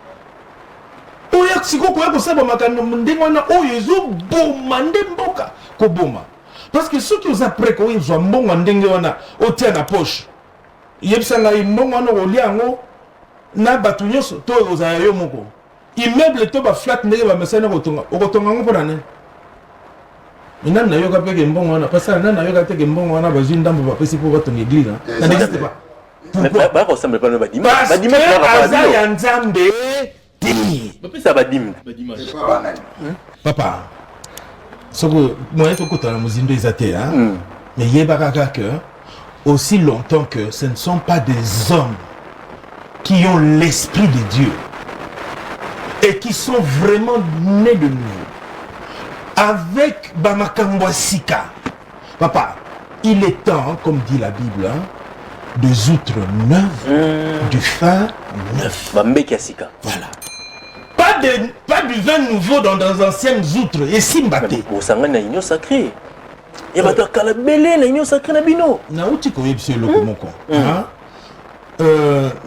Oya siko ko ya ko saba makano ndenge na oyo zo boma ndemboka ko boma. Parce que ceux qui ont après ko zo mbongo ndenge wana otia na poche. Yebsanga mbongo wana oliango na batu nyonso to ozaya yo moko. Immeuble to ba flat ndenge ba mesana kotonga. Okotonga ngo pona ne. Mina na yoka peke mbongo wana parce que na yoka teke mbongo wana ba zindambo ba pesi pour batonga église. Ça n'existe pas. Pourquoi ba ressemble pas ba dimanche. Ba dimanche ba ya nzambe. Ça va dim. Papa. Ce que moi il faut que tu as la musique des athées hein. Mais yebaka que aussi longtemps que ce ne sont pas des hommes qui ont l'esprit de Dieu et qui sont vraiment nés de nouveau avec Bamakambo Sika. Papa, il est temps, comme dit la Bible, hein, de outres neufs, du fin neuf. Voilà. Pas du vin nouveau dans anciennes outres. Et si m'baté. Pour ça, on a une union sacrée. Il y a des calabélés, une union sacrée.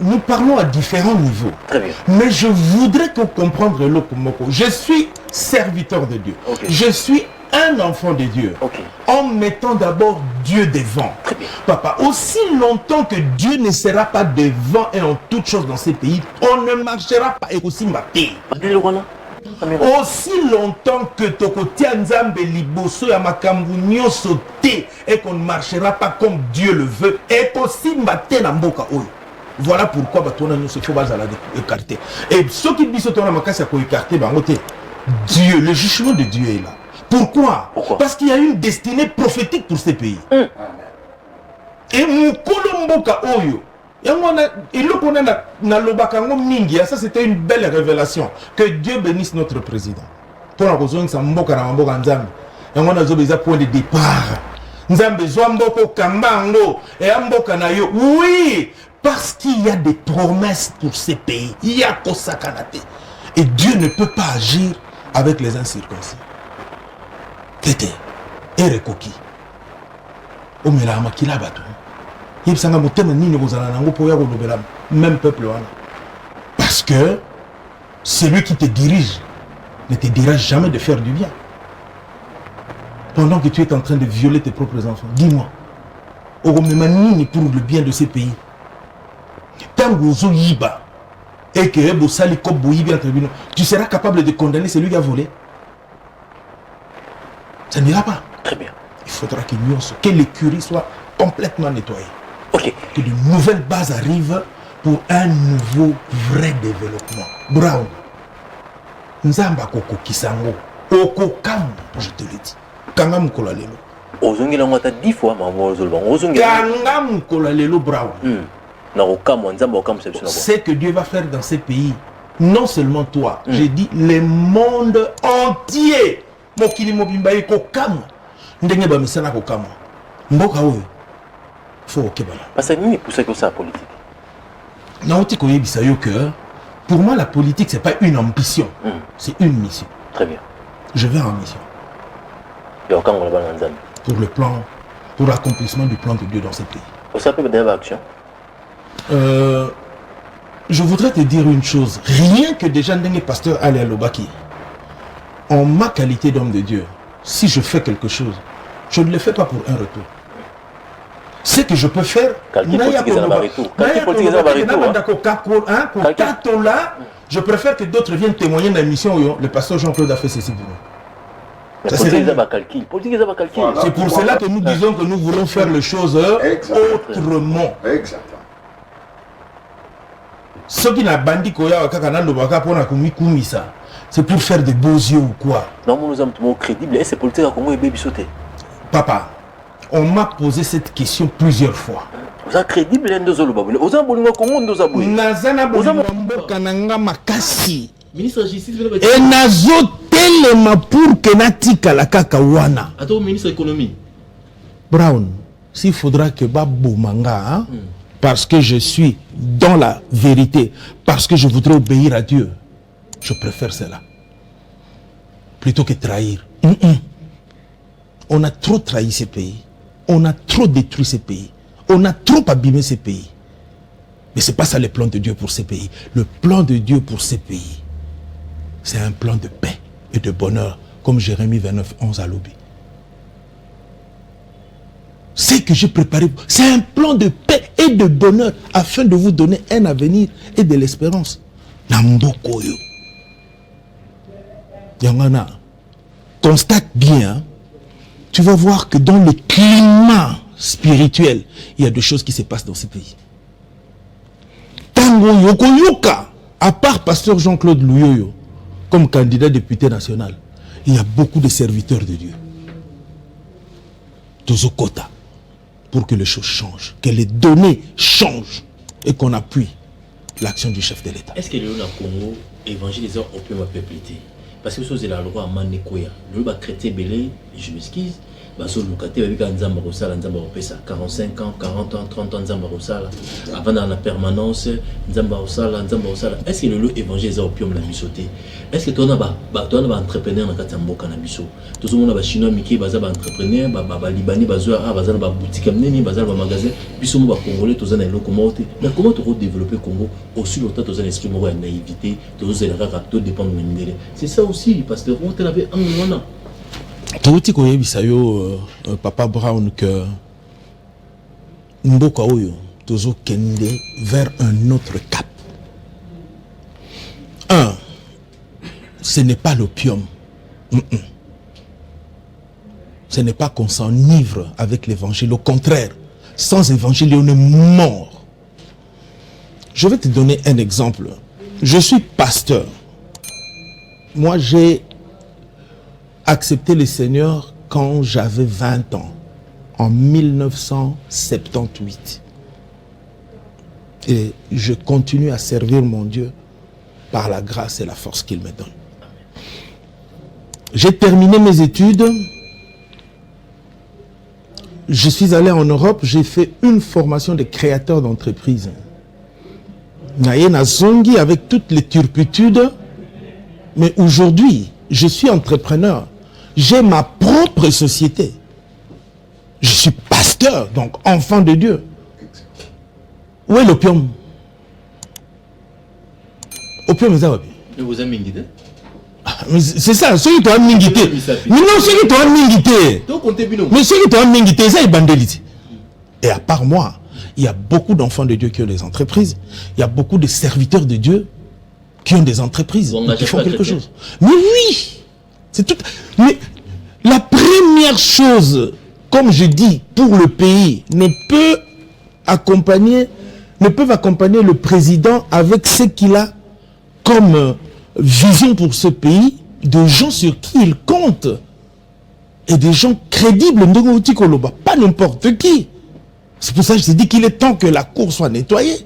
Nous parlons à différents niveaux. Très bien. Mais je voudrais que vous compreniez le Komoko. Je suis serviteur de Dieu. Okay. Je suis un enfant de Dieu. Okay. En mettant d'abord Dieu devant. Très bien. Papa, aussi longtemps que Dieu ne sera pas devant et en toutes choses dans ces pays, on ne marchera pas et aussi maté. Aussi longtemps que Tokotia Nzambe Liboso ya makambu nyoso te et qu'on ne marchera pas comme Dieu le veut et aussi maté na mboka oyo. Voilà pourquoi batona nyoso faut bazala écarter. Et ceux qui disent que makasi ya ko écarter bangote, Dieu, le jugement de Dieu est là. Pourquoi? Parce qu'il y a une destinée prophétique pour ces pays. Et mukolo mboka oyo ça c'était une belle révélation. Que Dieu bénisse notre président. Pour la raison que mboka na mboka nzambe. Et on a besoin point de départ. Nzambe zwamboko kambango et mboka na yo. Oui, parce qu'il y a des promesses pour ces pays. Il y a kosakanate. Et Dieu ne peut pas agir avec les incirconcis. Tete et rekoki. Omela makila batu. Même peuple. Parce que celui qui te dirige ne te dira jamais de faire du bien. Pendant que tu es en train de violer tes propres enfants, dis-moi, pour le bien de ces pays, et que tu seras capable de condamner celui qui a volé. Ça n'ira pas. Très bien. Il faudra que l'écurie soit complètement nettoyée. Ok. Que de nouvelles bases arrivent pour un nouveau vrai développement. Brown, Nzamba Koko Kisango, Okokam, je te le dis. Kangam Kolalelo. Ozongi la ngata 10 fois, maman Ozolban. Ozongi. Kangam Kolalelo Brown. C'est que Dieu va faire dans ces pays. Non seulement toi, j'ai dit le monde entier. Mokili Mobimbaye Kokam. Ndenge Bamisana Kokam. Mboka Oyo. Faut Okebala. Parce que nous, pour ça que ça politique. Non, tu connais que pour moi, la politique, c'est pas une ambition. C'est une mission. Très bien. Je vais en mission. Pour le plan, pour l'accomplissement du plan de Dieu dans ces pays. Ça peut être action. Je voudrais te dire une chose. Rien que déjà Ndenge pasteur Ali Alobaki, en ma qualité d'homme de Dieu, si je fais quelque chose, je ne le fais pas pour un retour. Ce que je peux faire, je préfère que d'autres viennent témoigner de la mission où le pasteur Jean-Claude a fait ceci pour nous. C'est pour cela que nous disons que nous voulons faire les choses autrement. Exactement. Ce qui n'a bandi c'est pour faire des beaux yeux ou quoi. Non, nous sommes crédibles et c'est politique à comment il sauter. Papa, on m'a posé cette question plusieurs fois. Vous êtes crédible, vous ministre de la Justice et nazotelema pour que natika la kakawana. Attends, ministre de l'économie. Brown, s'il faudra que Babou Manga, parce que je suis dans la vérité, parce que je voudrais obéir à Dieu, je préfère cela. Plutôt que trahir. On a trop trahi ces pays. On a trop détruit ces pays. On a trop abîmé ces pays. Mais ce n'est pas ça le plan de Dieu pour ces pays. Le plan de Dieu pour ces pays, c'est un plan de paix et de bonheur, comme Jérémie 29:11 à l'Obi. C'est que j'ai préparé, c'est un plan de paix et de bonheur afin de vous donner un avenir et de l'espérance. Nambokoyo. Yangana, constate bien, tu vas voir que dans le climat spirituel, il y a des choses qui se passent dans ces pays. Tango Yoko Yoka, à part pasteur Jean-Claude Louyoyo, comme candidat député national, il y a beaucoup de serviteurs de Dieu. Tozokota, pour que les choses changent, que les données changent et qu'on appuie l'action du chef de l'État. Est-ce que le Congo évangéliseur au peuple parce que c'est la loi à Manekoya. Le bas chrétien belé, je m'excuse. Baso Lukate avec Nzamba Rosala, Nzamba Opesa, 45 ans, 40 ans, 30 ans, Nzamba Rosala. Avant dans la permanence, Nzamba Rosala, Nzamba Rosala. Est-ce que le évangile au pium la bisoté? Est-ce que tu as un entrepreneur dans le Katambo Canabiso? Tout le monde a chinois, Mickey, Baza, entrepreneur, Libanais, Baza, Baza, boutique, Baza, magasin, Bisso, Congolais, tous les locomotives. Mais comment tu veux développer le Congo? Aussi longtemps, tu as un esprit de naïveté, tu as un rapto dépend de l'unité. C'est ça aussi, parce que vous avez un moment. Touti koyebisa yo Papa Brown que mboka oyo tozo kende vers un autre cap. Ce n'est pas l'opium. Ce n'est pas qu'on s'enivre avec l'évangile. Au contraire, sans évangile, on est mort. Je vais te donner un exemple. Je suis pasteur. Moi, j'ai accepté le Seigneur quand j'avais 20 ans, en 1978. Et je continue à servir mon Dieu par la grâce et la force qu'il me donne. J'ai terminé mes études. Je suis allé en Europe, j'ai fait une formation de créateur d'entreprise. Naïna Zongi avec toutes les turpitudes. Mais aujourd'hui, je suis entrepreneur. J'ai ma propre société. Je suis pasteur, donc enfant de Dieu. Où est l'opium? Opium, c'est ça. Vous avez mis c'est ça, ceux qui t'ont mingité. Mais non, ceux qui t'ont mingité. Mais ceux qui t'ont mingité, ça, ils bandélisent. Et à part moi, il y a beaucoup d'enfants de Dieu qui ont des entreprises. Il y a beaucoup de serviteurs de Dieu qui ont des entreprises, qui font quelque chose. Mais oui, c'est tout. Mais la première première chose, comme je dis, pour le pays, ne peuvent accompagner le président avec ce qu'il a comme vision pour ce pays, de gens sur qui il compte, et des gens crédibles, pas n'importe qui. C'est pour ça que je te dis qu'il est temps que la cour soit nettoyée.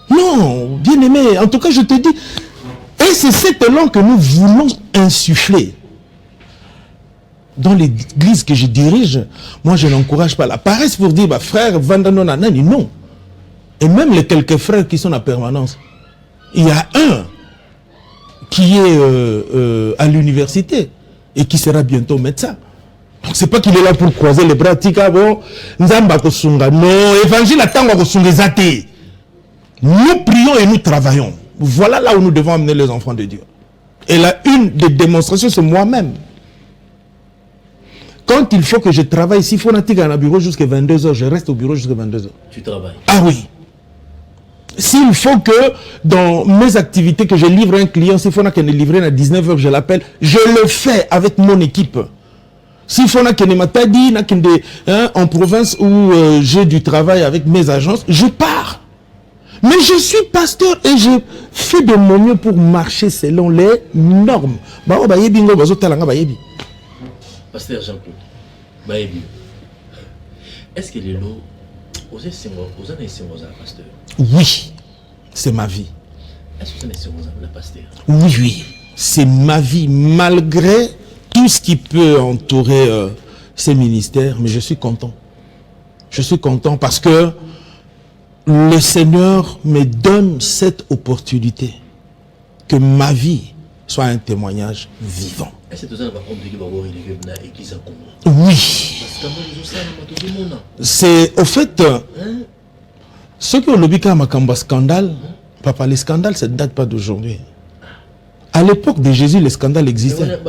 Non, bien aimé, en tout cas je te dis, et c'est cette langue que nous voulons insuffler. Dans l'église que je dirige, moi je n'encourage pas la paresse pour dire, bah, frère, Vandanonanani, non. Et même les quelques frères qui sont en permanence, il y a un qui est à l'université et qui sera bientôt médecin. Donc c'est pas qu'il est là pour croiser les bras, tika bon, nzamba kosunga, non, évangile attend kosunga zate. Nous prions et nous travaillons. Voilà là où nous devons amener les enfants de Dieu. Et là, une des démonstrations, c'est moi-même. Quand il faut que je travaille, s'il faut que un bureau jusqu'à 22h, je reste au bureau jusqu'à 22h. Tu travailles. Ah oui. S'il faut que dans mes activités, que je livre un client, s'il faut que je livre à 19h, je l'appelle, je le fais avec mon équipe. S'il faut que je en province où j'ai du travail avec mes agences, je pars. Mais je suis pasteur et je fais de mon mieux pour marcher selon les normes. Pasteur Jean-Claude, est-ce que les lots, vous êtes pasteur? Oui, c'est ma vie. Est-ce que vous êtes pasteur? Oui, oui, c'est ma vie, malgré tout ce qui peut entourer ces ministères, mais je suis content. Je suis content parce que le Seigneur me donne cette opportunité que ma vie soit un témoignage vivant. Est-ce que vous avez l'église? Oui. C'est au fait, ce que le Bika Makamba scandale, papa, les scandales, ça ne date pas d'aujourd'hui. À l'époque de Jésus, les scandales existaient.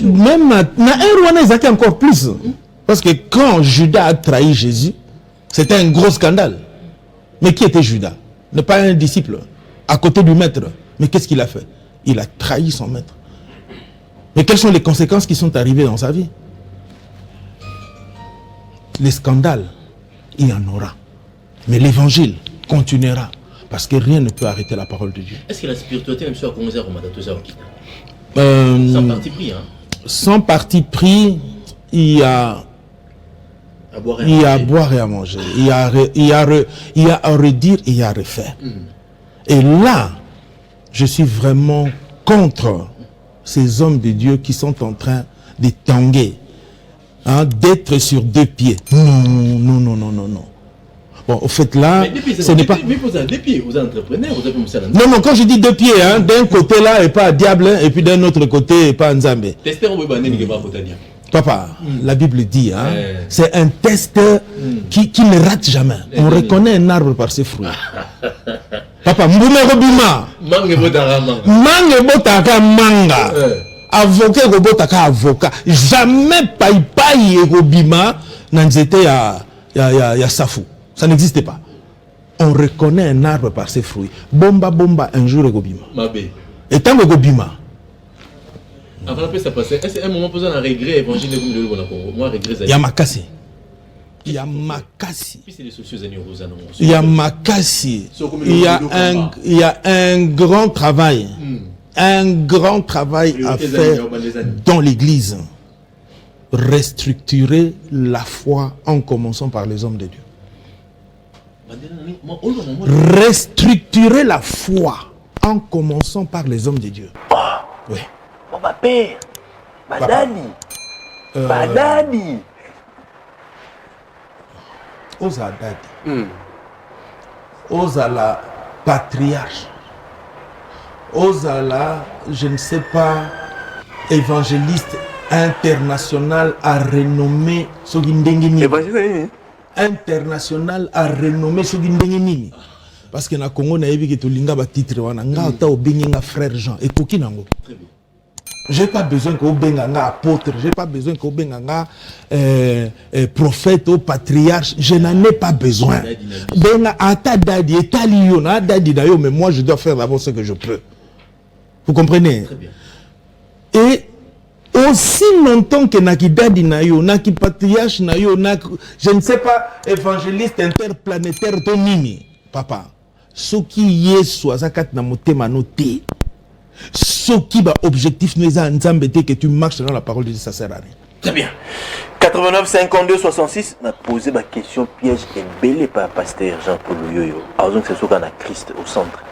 Même maintenant, encore plus. Parce que quand Judas a trahi Jésus, c'était un gros scandale. Mais qui était Judas? N'est pas un disciple, à côté du maître. Mais qu'est-ce qu'il a fait? Il a trahi son maître. Mais quelles sont les conséquences qui sont arrivées dans sa vie? Les scandales, il y en aura. Mais l'évangile continuera. Parce que rien ne peut arrêter la parole de Dieu. Est-ce que la spiritualité même soit commencée à sans parti pris, hein? Sans parti pris, il y a à boire et à manger. Il y a à redire et il y a à refaire. Et là, je suis vraiment contre ces hommes de Dieu qui sont en train de tanguer, hein, d'être sur deux pieds. Non. Bon, au fait là, ce n'est pas... Mais vous avez des pieds, vous êtes entrepreneur, vous avez... Non, quand je dis deux pieds, hein, d'un côté là et pas diable, et puis d'un autre côté et pas Nzambe. Papa, la Bible dit, hein, c'est un test qui ne rate jamais. On reconnaît un arbre par ses fruits. Papa, Mboumerobima. Mange botaka manga. Avocat botaka avocat. Jamais paï robima n'anzete ya safou. Ça n'existe pas. On reconnaît un arbre par ses fruits. Bomba un jour robima. Et tant que robima. Avant ça passer, est-ce un moment posé un regret évangile de moi regret ça. Yamakasi. Il y a un grand travail. Un grand travail à faire dans l'église. Restructurer la foi en commençant par les hommes de Dieu. Restructurer la foi en commençant par les hommes de Dieu. Oui. Badani. Ozadadi. Ozala patriarche. Ozala, je ne sais pas, évangéliste international à renommée Sogindengini. International à renommée Sogindengini. Parce que na Congo na yebi ke to linga ba titre wana nga ta obenga frère Jean et koki nango. J'ai pas besoin que obenga nga apôtre, j'ai pas besoin que obenga nga prophète ou patriarche, je n'en ai pas besoin. Benga ata dadi etali yo na dadi na yo, mais moi je dois faire d'abord ce que je peux. Vous comprenez? Très bien. Et aussi longtemps que Nakidadi Nayo, Naki patriarche Nayo, je ne sais pas, évangéliste interplanétaire Tonini, papa, ce qui est soit zakat na motema noté, ce qui va objectif nous a que tu marches dans la parole de Dieu, ça sert à rien. Très bien. 89 52 66, on a posé ma question piège et belé par pasteur Jean-Paul Yoyo. Alors que c'est ce qu'on a Christ au centre.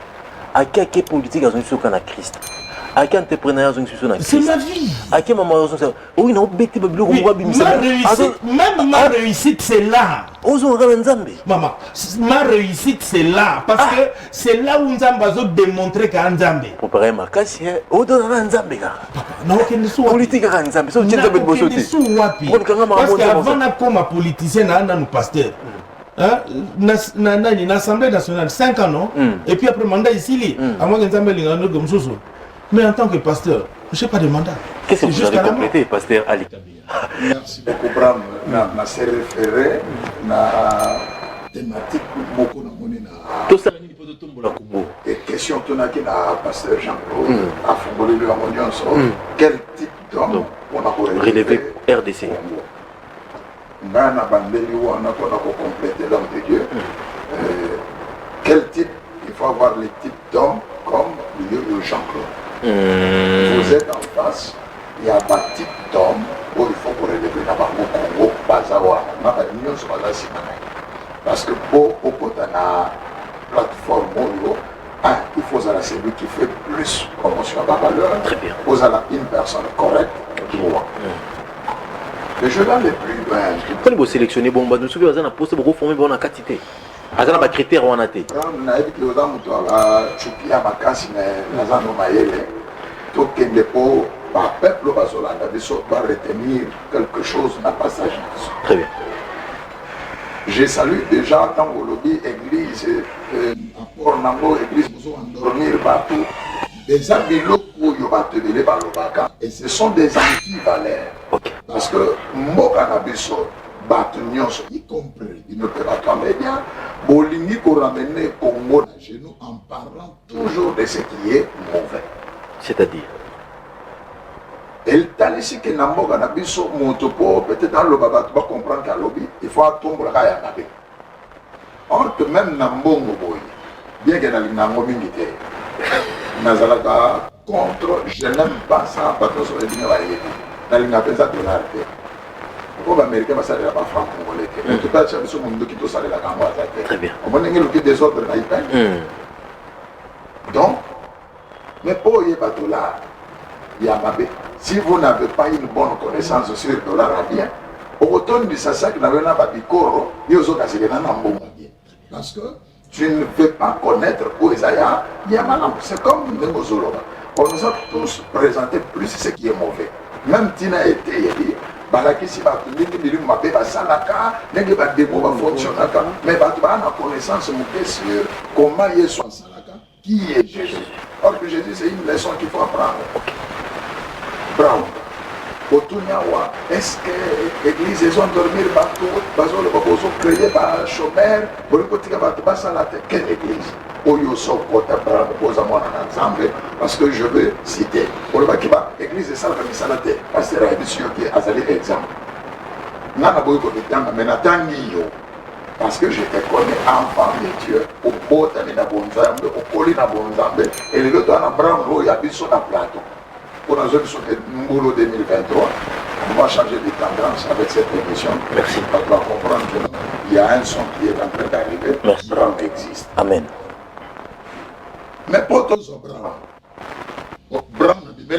À quelle politique est-ce qu'on a Christ? À quel entrepreneur est-ce qu'on a Christ? C'est ma vie. À quel moment est-ce qu'on a oui, non, même ma réussite, c'est là. Maman, ma réussite, c'est là. Parce que c'est là où nous avons démontré qu'il y a un Nzambe. Pour parler ma casse, on donne un Nzambe. Politique à Nzambe. Parce qu'avant comme politicien, nous pasteur. L'Assemblée nationale, 5 ans, non? Et puis après, mandat ici, à moins que Nzambe l'ingénieur. Mais en tant que pasteur, je n'ai pas de mandat. Qu'est-ce que vous avez complété, pasteur Ali Kabila? Merci beaucoup, Bram. Je suis référé à la thématique beaucoup tout ça, il faut tout le monde. Et question que na pasteur Jean-Claude a fondé le Ramonion sur quel type d'homme on a relevé RDC. On a complété l'homme de Dieu. Quel type? Il faut avoir les types d'hommes comme le Jean-Claude. Vous êtes en face, il y a un type d'homme où il faut pour relever dans le Congo, Bazawa, parce que pour la plateforme, il faut avoir celui qui fait plus promotion à la valeur. Très bien. Vous avez une personne correcte qui voit. Les jeux là les plus loin. Quand vous sélectionnez, bon, nous souvenons que vous avez posté beaucoup formé bonne quantité. Vous avez des critères on a été. On a dit que vous avez choupi à ma casse, mais nous avons maillé. Tout le monde par peuple va retenir quelque chose dans le passage. Très bien. Je salue déjà dans le lobby église, à Port-Nambo, église, nous allons endormir partout. Des amis locaux, ils vont te donner par le Baka. Et ce sont des anti-valeurs. Okay. Parce que Mokanabiso, Batunios, y compris, il ne peut pas tomber bien. Bolini pour ramener Congo à genoux en parlant toujours de ce qui est mauvais. C'est-à-dire elle t'a laissé que Namboga Nabiso Montopo, peut-être dans le Baba, tu vas comprendre qu'à lobby, il faut attendre la Kaya Nabi. Or que même Nambongo Boy, bien que dans Nambo Mingite, Nazalaka contre, je n'aime pas ça, parce que sur les lignes, dans les appels à dollar. Pour l'Américain, ça ne va pas franc congolais. En tout cas, c'est un monde qui doit s'aller la Gamboa. Très bien. On va le des ordres dans donc, mais pour y avoir dollar, si vous n'avez pas une bonne connaissance sur le dollar bien, au retour du Sassak, vous n'avez pas de bicoro, il y a aussi des bien. Parce que tu ne peux pas connaître où Isaiah, il y a malin. C'est comme nous Zoloba. On nous a tous présenté plus ce qui est mauvais. Même Tina était dit, balaki si va tenir des millions de bébés salaka, n'est pas des mots fonctionnent, mais va avoir une connaissance sur comment il est son salaka, qui est Jésus. Or que Jésus c'est une leçon qu'il faut apprendre. Brown. Otunyawa, est-ce que l'église ils ont dormi partout, parce que les gens créé par chômeur, pour le côté quelle église? Oyoso Kota Brown pose à moi ensemble, parce que je veux citer. Pour le Bakiba, l'église est salade, parce que c'est monsieur qui a salé exemple. Nana Boyko de Tanga, mais Natangiyo, parce que je te connais enfant de Dieu, au Botani na Bonzambe, au Koli na Bonzambe, et le gars de Brown, il y a sur la plateau. Pour nous autres, sur le Mboulot 2023, on va changer de tendance avec cette émission. Merci. On va comprendre qu'il y a un son qui est en train d'arriver. Merci. Brown existe. Amen. Mais pour tous, Brown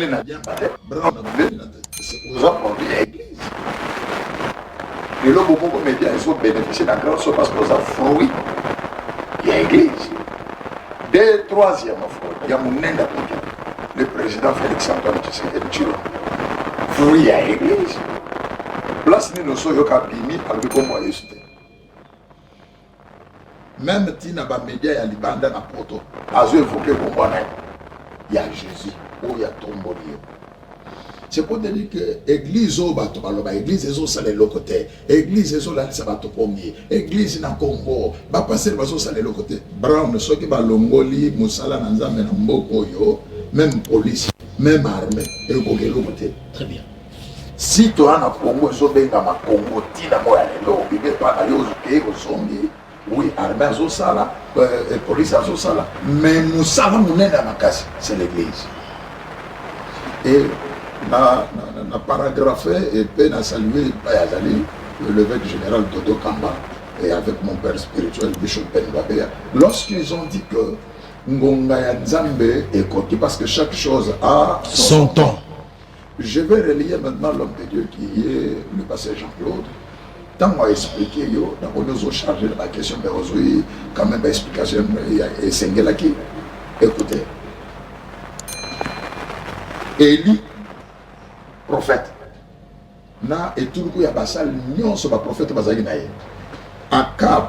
n'a bien battu. Brown n'a bien battu. C'est aux hommes de l'église. Et là, beaucoup de médias ils ont bénéficié d'un grand saut parce que ça fruit. Il y a l'église. Dès troisième fois, il y a mon nenda le président Félix Antoine Tshisekedi Tshilombo. Fruit à l'église. Place ni nous sommes à Bimi, à l'Ukombo Yusute. Même Tina Bamédia et Alibanda na Poto, à eux évoqué Bombo, il y a Jésus, où il y a Tombolio. C'est pour dire que l'église au bateau, l'église est au salé le côté, l'église est au salé le premier, l'église na Congo, va passer le bateau salé le côté. Brown, ceux qui va l'ongoli, Moussala, Nanzame, Nambo, Koyo, même police, même armée, et le côté. Très bien. si tu as un Congo, ils ont bien ma Congo, tina moi lelo, bébé pas aller aux pays aux zombies, oui, armée aux sala, police aux sala, mais nous savons mon aide à ma casse, c'est l'église. Et na paragraphe et peine à saluer Bayazali, l'évêque général Dodo Kamba, et avec mon père spirituel Bishop Ben Babea, lorsqu'ils ont dit que Ngonga ya Nzambe est côté parce que chaque chose a son temps. Je vais relier maintenant l'homme de Dieu qui est le pasteur Jean-Claude. Tant qu'on a expliqué, on nous a chargé de la question, mais aujourd'hui, quand même, l'explication est singulière qui. Écoutez. Élie, prophète. Na et tout le coup, il y a Bassal, nous sommes prophète Bazaginaï. Akab,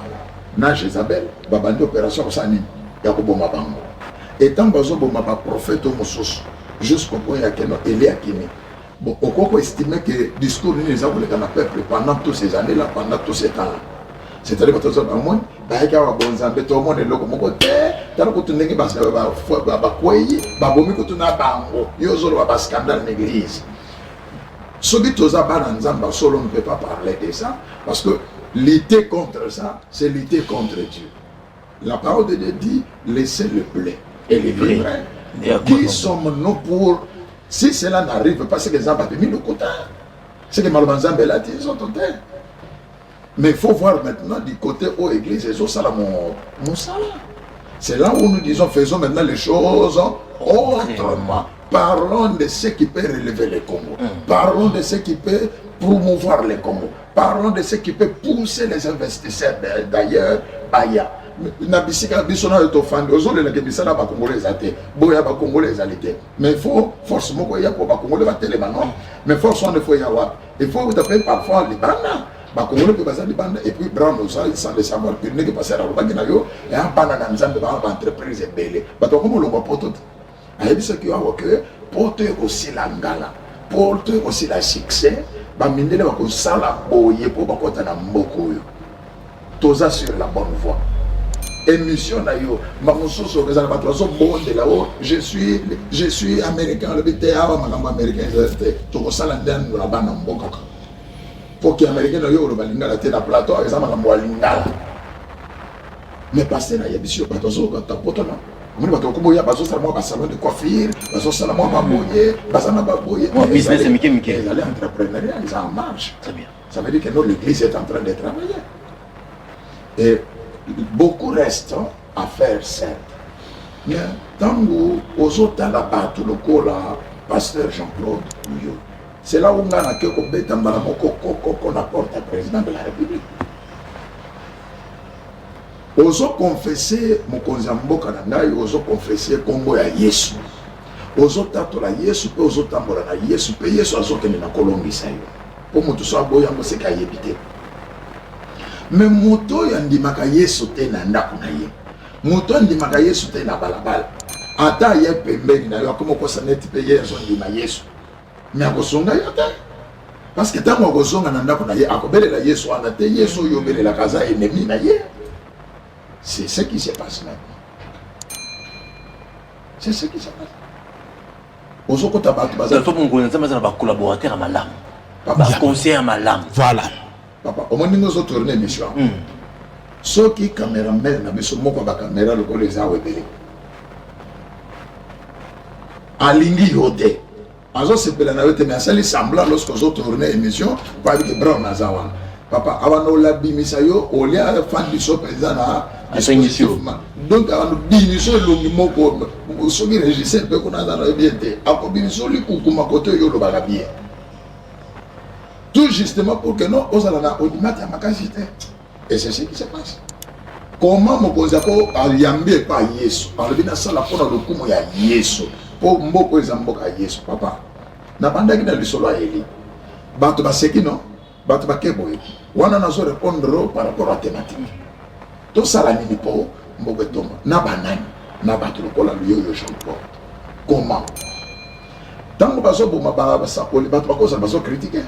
na Jézabel, Babandi opération Sani, Yakobo Mabango. Et tant que vous avez prophète au Moussous, jusqu'au point où il est à Kini. Bon, on peut estimer que le discours nous avons dans le peuple pendant toutes ces années-là, pendant tous ces temps-là. C'est-à-dire que tout le monde, tout le monde est là comme côté, tant que tout le monde est là, scandale dans l'église. Ce qui est dans solo ne peut pas parler de ça, parce que lutter contre ça, c'est lutter contre Dieu. La parole de Dieu dit, laissez le blé et les vivres. Qui sommes-nous pour, si cela n'arrive pas, c'est que les gens ont mis le côté. C'est que Malbanzambe l'a dit, ils ont tenté. Mais il faut voir maintenant du côté où l'église, ils ont ça mon salaire. C'est là où nous disons, faisons maintenant les choses autrement. Parlons de ce qui peut relever les Congos. Parlons de ce qui peut promouvoir les Congos. Parlons de ce qui peut pousser les investisseurs d'ailleurs. Nabisika bisona de tofandi ozole na kebisana ba congolais até boya ba congolais alité mais il faut forcément ko ya ko ba congolais ba télé non mais forcément il faut y avoir il faut taper parfois les bana ba congolais peut passer les bana et puis brand ça sans le savoir que ne que passer à ba ginayo et en bana na nzambe ba entreprise belé ba to comme lo ba poto ayebi ce qui a que porter aussi la ngala porter aussi la succès ba mindele ba ko sala boye pour ba kota na mboko yo toza sur la bonne voie. Émission d'ailleurs, je suis américain, le BTA, américain, tout ça là dedans la bande en boca. Pour que américain d'ailleurs le balinga la tête à plateau, ils ont un linga. Mais passer là, il y a bien sûr pas toujours quand t'as pote là. Moi je vais te dire parce que ça moi salon de coiffure, parce que ça moi pas boyer, parce que ça pas boyer. Business c'est Mickey. Les entrepreneuriat, ils en marche. Très bien. Ça veut dire que l'église est en train de travailler. Et beaucoup reste à faire, certes. Mais tant que aux autres là-bas, tout le coup là, pasteur Jean-Claude, c'est là où on a qu'on apporte un président de la République. Aux autres confessés, mon konzambo kanangai, aux autres confessés, Congo ya Yesu. Aux autres tato la Yesu, aux autres tambola la Yesu, Yesu aux autres na Colombie ça yo. Pour moi tout ça boya mo se kayebité. Mais moto yandimaka Yesu te na ndako na ye. Moto yandimaka Yesu te na balabala. Ata ye pembeni na yo comme ko saneti pe Yesu ndima Yesu. Mais akosonga yo te. Parce que tant akosonga na ndako na ye akobelela Yesu ana te Yesu yo belela kaza ennemi na ye. C'est ce qui se passe maintenant. C'est ce qui se passe. Ozoko tabatu baza. Il faut qu'on connaisse ça ba collaborateur à malam. Ba conseiller à malam. Voilà. Papa, au moins nous autres tourner mission. Ceux qui caméraman na biso moko ba caméra le les a webele. Alingi yote. Azo se pela na yote mais sali semblant lorsque nous autres tourner émission pas avec Brown Nazawa. Papa, avant nous la bimisayo, au lieu de faire du saut président à donc avant nous bimisayo le moko, ceux qui régissent un peu qu'on a dans la bien té. Après bimisayo les coucou ma côté yo le bagabien. Tout justement pour que nous, on a au dimanche à ma casité. Et c'est ce qui se passe. Comment mon kozako a yambé par Yesu? Alors bien ça la fois dans le coup il y a Yesu. Pour mboko ezamboka Yesu papa. Na banda qui dans le solo Eli. Bato ba seki non? Bato ba keboy. Wana nazo répondre par rapport à thématique. Tout ça la nini po mboko tomba. Na banani na bato le kola yo Jean-Paul. Comment? Tant que baso boma ba sapoli bato ba kosa baso critiquer.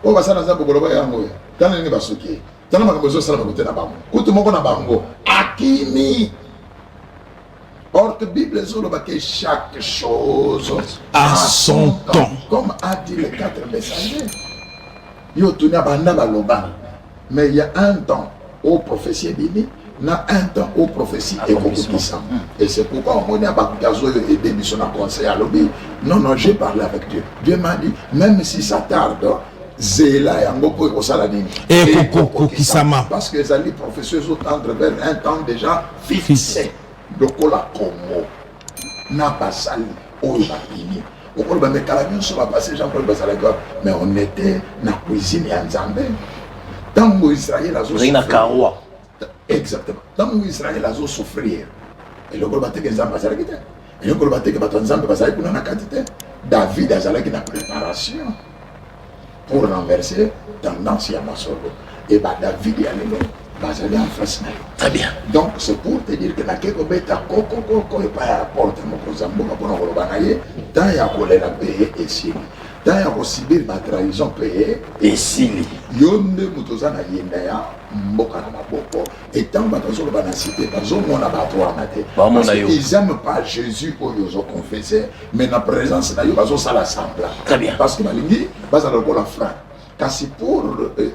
O basana za boboloba yango ya tana ni basuki tana makambo zo sala makote na bango kutu moko na bango akimi Or que Bible est chaque chose à son temps. Comme a dit les 4 messagers. Yo tourné à Banda Baloba. Mais il y a un temps aux prophéties bénies, il y a un temps aux prophéties écoutissant. Et c'est pourquoi on a Bakazo et démission à conseil à l'obé. Non, non, j'ai parlé avec Dieu. Dieu m'a dit, même si ça tarde, Zéla et Angoko et Saladin. Et Koko Kisama. Parce que les alliés professeurs sont tendre vers un temps déjà fixé. Le cola Congo n'a pas sali au Babini. Au cours de mes calabions, ça va passer Jean-Paul Basalagor. Mais on était dans la cuisine et en Zambé. Tant que Israël a souffert. Exactement. Tant que Israël a souffert. Et le Golbaté que Zambé Basalagor. Et le Golbaté que Zambé Basalagor n'a pas quantité. David a Zalagor la préparation pour renverser tendance à Masoro. Et David est allé en face. Très bien. Donc c'est pour te dire que la Kekobeta Koko et pas à la porte, mon Zamboka pour nous rebanailler, tant il y a collé la paye et si. Tant il y a subir ma trahison payée et si. Yonde Mutozana Yendaya, Mboka na Maboko, et tant que nous avons cité, parce qu'on a battu parce qu'ils n'aiment pas Jésus pour nous confesser, mais la présence de Dieu, ça l'assemble. Très bien. Parce que Malingi, ça la frère. Car si pour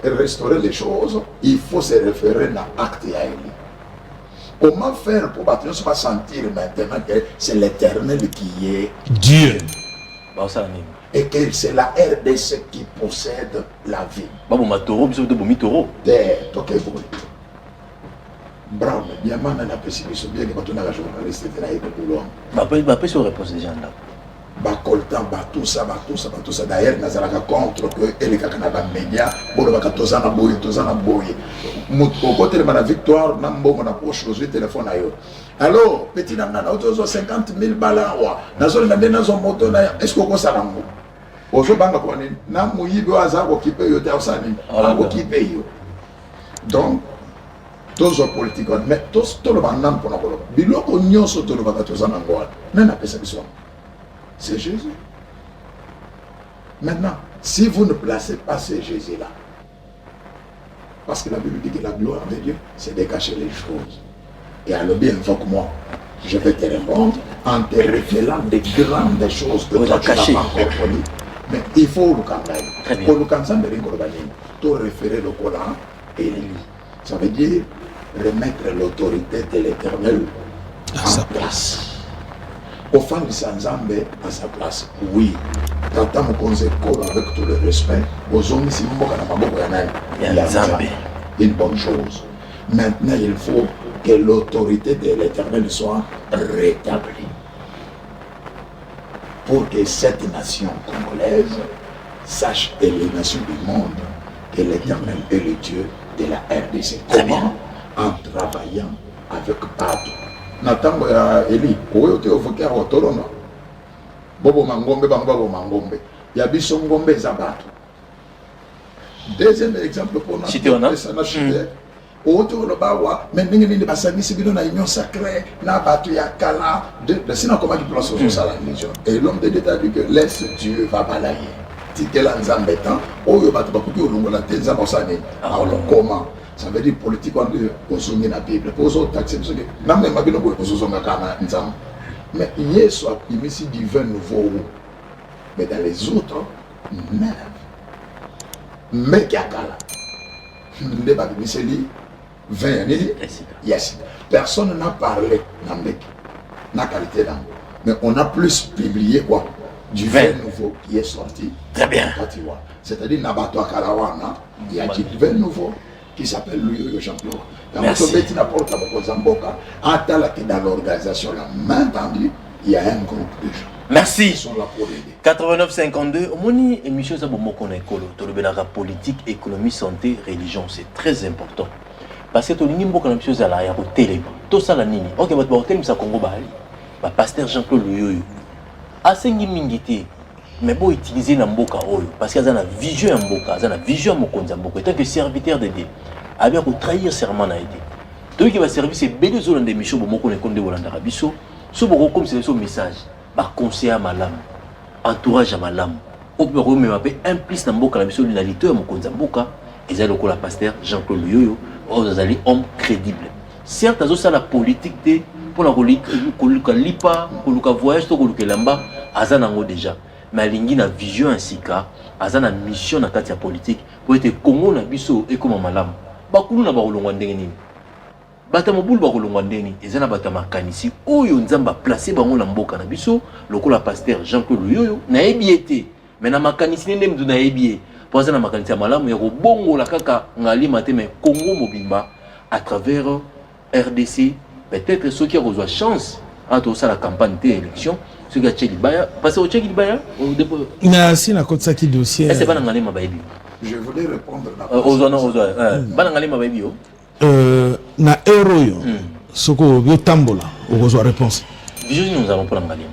restaurer les choses, il faut se référer à l'acte à lui. Comment faire pour que nous se sentir maintenant que c'est l'Éternel qui est Dieu et que c'est la RDC qui possède la vie. Bravo, bien maintenant, la pessimiste, bien que tu n'as pas journaliste, tu n'as pas de l'homme. Je réponse des gens là. Bakoltan, tout ça. D'ailleurs, nous avons contre que les Canada médias, pour le Tozana Boy. Au côté de la victoire, nous avons un poche le téléphone. Alors, petit Nana, nous avons 50 000 balles. Nous avons un moto. Est-ce que vous avez un moto? Nous avons un moto. Donc, tous les politiques, mais tous les gens pour nous. C'est Jésus. Maintenant, si vous ne placez pas ce Jésus-là, parce que la Bible dit que la gloire de Dieu, c'est de cacher les choses. Et alors bien, invoque-moi, je vais te répondre en te révélant des grandes choses que toi tu n'as pas encore connues. Mais il faut le candidat. Pour le candidat, tu référer le Coran et le lit. Ça veut dire remettre l'autorité de l'Éternel à sa place. Au fond de Sanzambe à sa place, oui. Quand on conseille avec tout le respect, aux hommes, si vous avez une bonne chose. Maintenant, il faut que l'autorité de l'Éternel soit rétablie. Pour que cette nation congolaise sache, et les nations du monde, que l'Éternel est le Dieu de la RDC. Comment? En travaillant avec Pado. Natango ya Eli, oyo te ovoke a otolono. Bobo mangombe bango mangombe. Ya biso ngombe za bato. Deuxième exemple pour nous. Autour de Bawa, mais nous basangisi bino na union sacrée, na bato ya kala, de sinon comment tu places au ça la religion. Et l'homme de l'État dit que laisse Dieu va balayer. Tikela nzambe tan, oyo bato bakuki olongola te nzambe osane. Alors comment? Ça veut dire politique on dit consommer la Bible. Pour autres taxes, non mais ma Bible pour consommer kana nzambe. Mais Yesu a mis ici du vin nouveau. Mais dans les autres, neuf. Mais qui a kala. Le Bible c'est lui. 20 années, yes. Personne n'a parlé dans la qualité d'âme. Mais on a plus publié quoi? Du vin nouveau qui est sorti. Très bien. C'est-à-dire Nabato Karawana, il y a du vin nouveau qui s'appelle le Jean-Claude. Merci. Dans l'organisation, la main tendue, il y a un groupe de gens. Merci. Ils sont là pour aider. 89-52, moni émission ça bomoko na écolo, to le benaka politique, économie, santé, religion, c'est très important. Parce que to lingi mboka na biso za la ya ko telema. To sala nini? OK, ba telema sa Congo bali. Ba pasteur Jean-Claude Luyoyo. Asengi mingité. Mais bon utiliser na mboka oyo parce qu'il y a une vision ya mboka, il y a une vision mokonza mboka tant que serviteur de Dieu. A bien ko trahir serment na été. To qui va servir c'est belle zone de mission bomoko na konde bolanda biso. So boko comme c'est ce message. Ba conseiller malam. Entourage à malam. Au bureau me m'appelle implice na mboka na biso na leader mokonza mboka. Et ça le pasteur Jean-Claude Luyoyo. Aux allez homme crédible. Certes, ça la politique de pour la koluka lipa koluka voyage to koluka lamba azana ngo déjà mais alingi na vision ainsi ka azana mission na kati ya politique pour être Congo na biso et comme malamu bakulu na bakolongwa ndenge nini bata mobulu bakolongwa ndenge nini ezana bata makanisi oyo nzamba placer bango na mboka na biso lokola pasteur Jean-Claude Luyoyo na ebiete mais na makanisi nde mdu na ebie pour azana makanisi ya malamu ya kobongola kaka ngali maté mais Congo mobimba à travers RDC peut-être ceux qui ont chance à tout ça la campagne d'élection ceux qui ont checké Libaya parce que au checké Libaya merci na kotsa ki dossier est-ce pas ngalé mabayebi je voulais répondre ngalé mabayebi na euro yo soko bio tambola okozwa réponse vision nous allons pour ngalé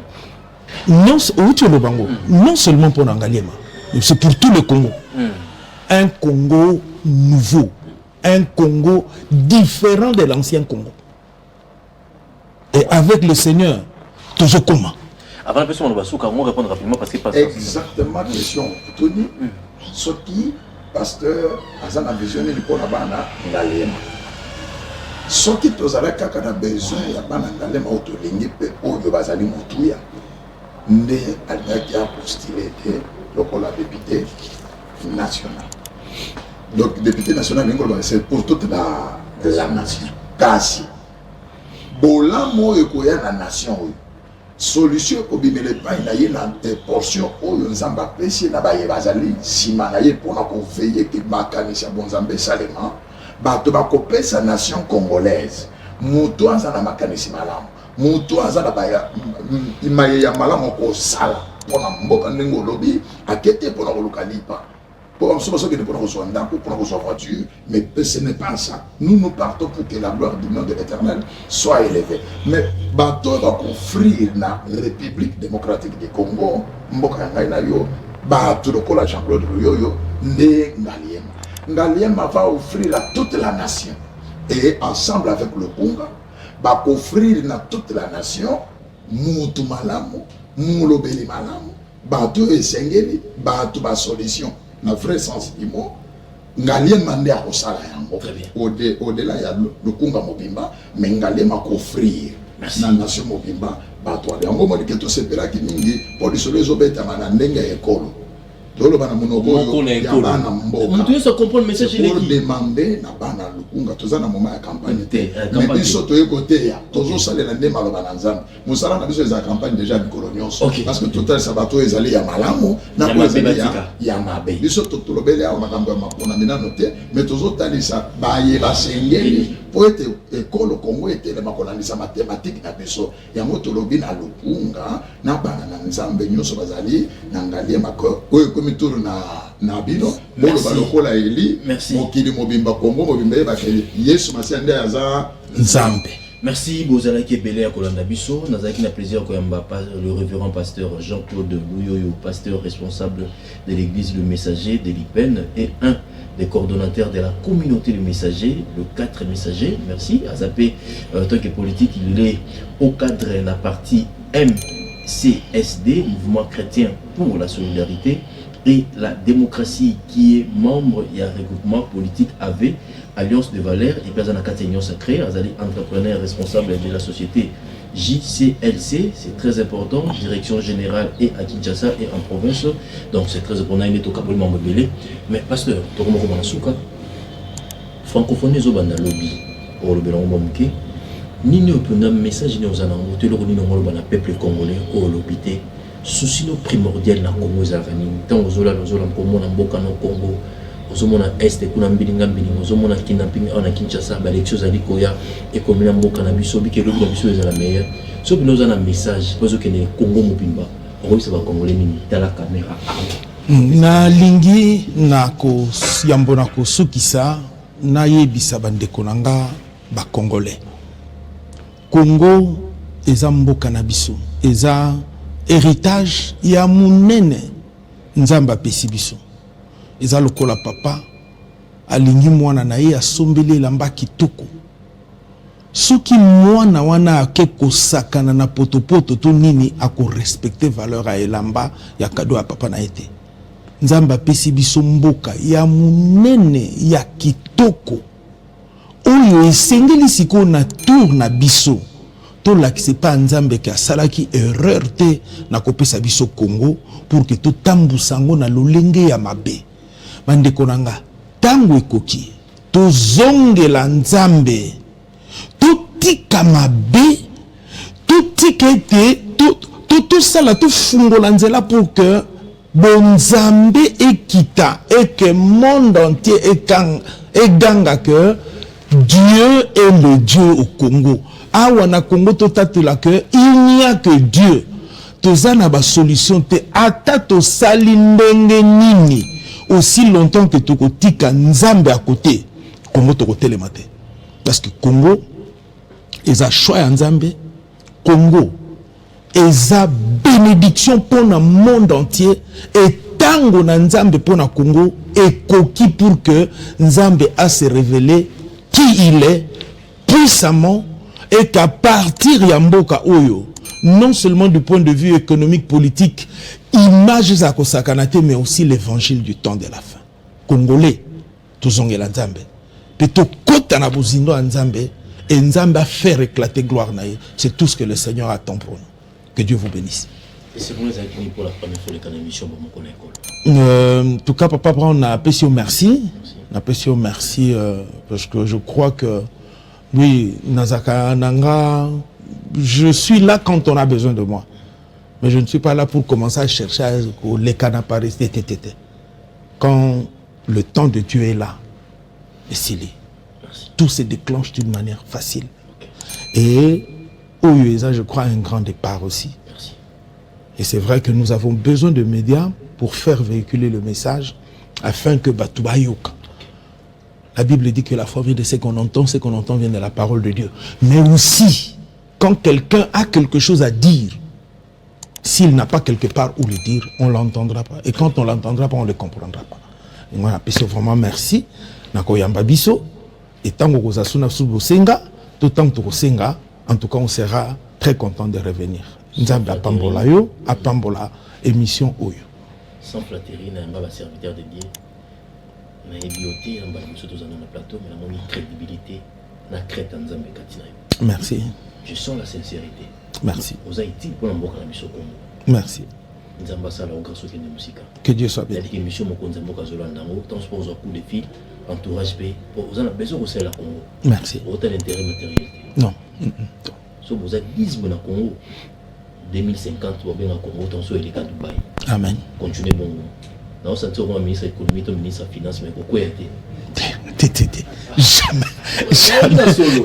non le bango non seulement pour Ngaliema c'est pour tout le Congo un Congo nouveau un Congo différent de l'ancien Congo et avec le Seigneur toujours comment avant la question on va répondre rapidement parce que exactement question Tony ce qui pasteur azana visionné pour la bana Ngaliema ce qui tozala kaka na besoin ya bana Ngaliema otolingi pe oyo bazali mutuya nde alaki a postulé lokola député national. Donc, député national, c'est pour toute la nation. Kasi, bolamo ekoya na nation, solution obimele pa na ye na portion oyo nzamba pesi na baye bazali sima na ye pona ko veiller que makanisa bonzambe salema bato bakopesa nation congolaise muto azana makanisi malamu muto azana baya imaye ya malamu ko sala pona mboka ndenge lobi akete pona koluka lipa. Pour nous, voiture, mais ce n'est pas ça. Nous partons pour que la gloire du nom de l'Éternel soit élevée. Mais bateau va offrir la République démocratique du Congo, bateau de Jean-Claude Luyoyo, né Ngaliema. Ngaliema va offrir à toute la nation. Et ensemble avec le Congo, va offrir à toute la nation, Moutou Malamu, Moulobeli Malamu, bateau et Sengeli, bateau ba solution. Na vrai sens du mot Ngaliema nde akosala yango au-delà ya Lukunga mobimba mais Ngaliema offrir na nation mobimba bato yango mo diketo sepelaki mingi pour disolo ezobeta na ndenge ya ekolo tolo bana monoko ya bana mboka mutu se comprendre message pour demander na bana Lukunga tozana moment ya campagne mais biso to ekote ya tozo salela nde maloba na nzambe musala na biso za campagne déjà bikolonioso parce que total sabato ezali ya malamu na ezali ya mabe biso tolobele ya makambo ya makona minano te mais tozo talisa baye basengeli po ete ekolo Congo etele makolandisa mathématique na biso yango tolobi na Lukunga na bana na nzambe nyonso bazali na Ngaliema ko oyo komituru na bino bolo balokola eli mokili mobimba Congo mobimba bakeli Yesu masiande aza nzambe. Merci Bozalaki Belé à Kolanda Bisso. Nous avons le plaisir que le révérend pasteur Jean-Claude Luyoyo, pasteur responsable de l'église Le Messager de l'IPEN et un des coordonnateurs de la communauté Le Messager, le 4 Messager. Merci. Azapé, en tant que politique, il est au cadre de la partie MCSD, Mouvement chrétien pour la solidarité et la démocratie, qui est membre et un regroupement politique AV, Alliance de valeurs et personne à union sacrée, Azali entrepreneur responsable de la société JCLC, c'est très important, direction générale et à Kinshasa et en province, donc c'est très important, il est au Capole Mambélé. Mais pasteur, Toromo Manasuka, francophonie Zobana lobby, pour le Bélan Momuke, Nini Opuna message ni aux anango, Teloro Nino Molobana peuple congolais, au lobité, souci primordial na Congo Zavani, tant aux Zola, nos Zola, Congo, Namboka, no Congo. Ozomona este kuna mbilinga mbilinga ozomona kidnapping na Kinshasa ba élection zali koya et comme na mboka na biso bike lobi na biso ezala meilleur so bino za na message pozo kene Congo mobimba okobisa ba congolais nini tala caméra na lingi na ko yambo na ko sukisa na yebisa bandeko nanga ba congolais Congo eza mboka na biso eza héritage ya munene nzamba pesi biso eza lokola papa alingi mwana na ye asombeli elamba kitoko soki mwana wana ake kosakana na potopoto to nini ako respecter valeur ya elamba ya kado ya papa na ye te nzamba apesi biso mboka ya munene ya kitoko oyo esengeli sikoyo na tour na biso to l'accès pas nzambe ka salaki erreur te na kopesa biso Congo pour que to tambusango na lolenge ya mabe. Bande konanga tango ekoki to zongela nzambe to tika mabe to tikete tout ça là tout fungola nzela pour que bonzambe ekita et que monde entier eganga que Dieu est le Dieu au Congo. Awana Congo totatula que il n'y a que Dieu. Tozana ba solution te ata to salindenge nini aussi longtemps que tokotika nzambe à côté. Congo tokotelema mate. Parce que Congo eza choix ya nzambe. Congo eza bénédiction pour le monde entier et tango na nzambe pour na Congo et koki pour que nzambe a se révéler qui il est puissamment et qu'à partir ya mboka oyo non seulement du point de vue économique politique image za kosakanate mais aussi l'évangile du temps de la fin congolais tozongela nzambe pe to kota na bozindo ya nzambe et nzambe a faire éclater gloire na ye. C'est tout ce que le Seigneur attend pour nous. Que Dieu vous bénisse. Et c'est pour les accueillir pour la première fois les émission pour mon école. En tout cas, Papa Brown, on a apprécié au merci. On a apprécié au merci parce que je crois que oui, Nazaka Nanga, je suis là quand on a besoin de moi. Mais je ne suis pas là pour commencer à chercher les canaparis. Quand le temps de Dieu est là, et s'il est, tout se déclenche d'une manière facile. Et au USA, je crois, un grand départ aussi. Merci. Et c'est vrai que nous avons besoin de médias pour faire véhiculer le message afin que Batoubayouk. La Bible dit que la foi vient de ce qu'on entend vient de la parole de Dieu. Mais aussi, quand quelqu'un a quelque chose à dire, s'il n'a pas quelque part où le dire, on ne l'entendra pas. Et quand on ne l'entendra pas, on ne le comprendra pas. Et moi, je vraiment merci. Nakoyamba biso. Et tant que vous avez senga, tout tant que senga, en tout cas, on sera très content de revenir. Nous avons Pambola yo, à Pambola émission Oyo. Sans flatterie, n'a pas serviteur de Dieu. N'aébioté, n'a pas de plateau, mais n'a pas crédibilité, n'a crête en Zambé Katina. Merci. Je sens la sincérité. Merci. Vous avez été pour l'emboka la mission Congo. Merci. Que Dieu soit béni. Merci. Non. So vous avez 10 au Congo. 2050, vous avez un Congo, vous avez Dubaï. Amen. Continuez bon. Nous sommes un ministre de l'économie, un ministre de la finance, mais pourquoi jamais.